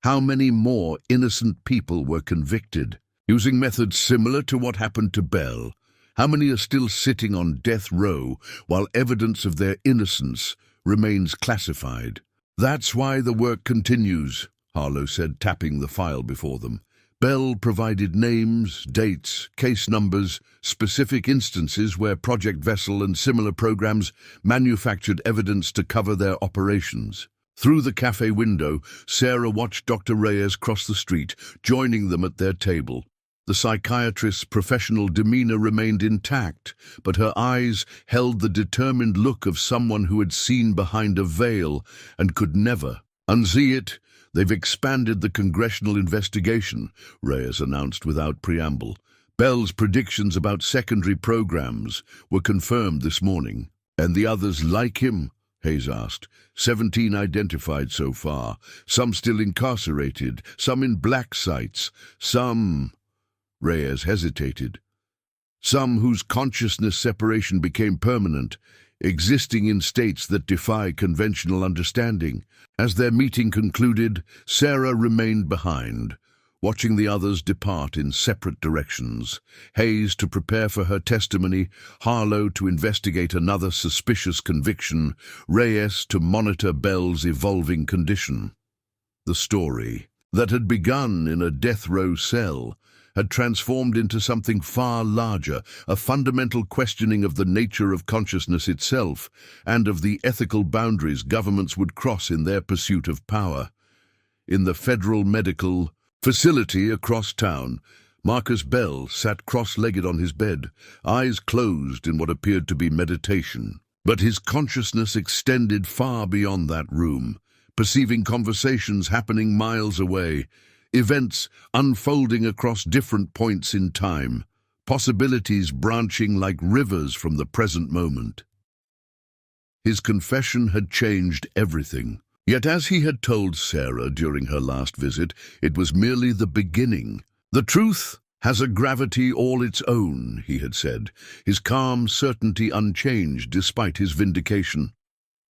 How many more innocent people were convicted? Using methods similar to what happened to Bell, how many are still sitting on death row while evidence of their innocence remains classified? That's why the work continues, Harlow said, tapping the file before them. Bell provided names, dates, case numbers, specific instances where Project Vessel and similar programs manufactured evidence to cover their operations. Through the cafe window, Sarah watched Dr. Reyes cross the street, joining them at their table. The psychiatrist's professional demeanor remained intact, but her eyes held the determined look of someone who had seen behind a veil and could never unsee it. They've expanded the congressional investigation, Reyes announced without preamble. Bell's predictions about secondary programs were confirmed this morning. And the others like him? Hayes asked. 17 identified so far, some still incarcerated, some in black sites, some... Reyes hesitated. Some whose consciousness separation became permanent, existing in states that defy conventional understanding. As their meeting concluded, Sarah remained behind, watching the others depart in separate directions. Hayes to prepare for her testimony, Harlow to investigate another suspicious conviction, Reyes to monitor Bell's evolving condition. The story, that had begun in a death row cell, had transformed into something far larger, a fundamental questioning of the nature of consciousness itself and of the ethical boundaries governments would cross in their pursuit of power. In the federal medical facility across town, Marcus Bell sat cross-legged on his bed, eyes closed in what appeared to be meditation. But his consciousness extended far beyond that room, perceiving conversations happening miles away, events unfolding across different points in time, possibilities branching like rivers from the present moment. His confession had changed everything. Yet as he had told Sarah during her last visit, it was merely the beginning. The truth has a gravity all its own, he had said, his calm certainty unchanged despite his vindication.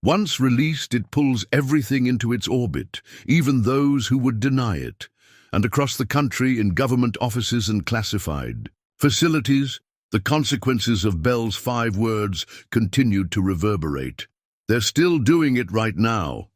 Once released, it pulls everything into its orbit, even those who would deny it. And across the country, in government offices and classified facilities, the consequences of Bell's 5 words continued to reverberate. They're still doing it right now,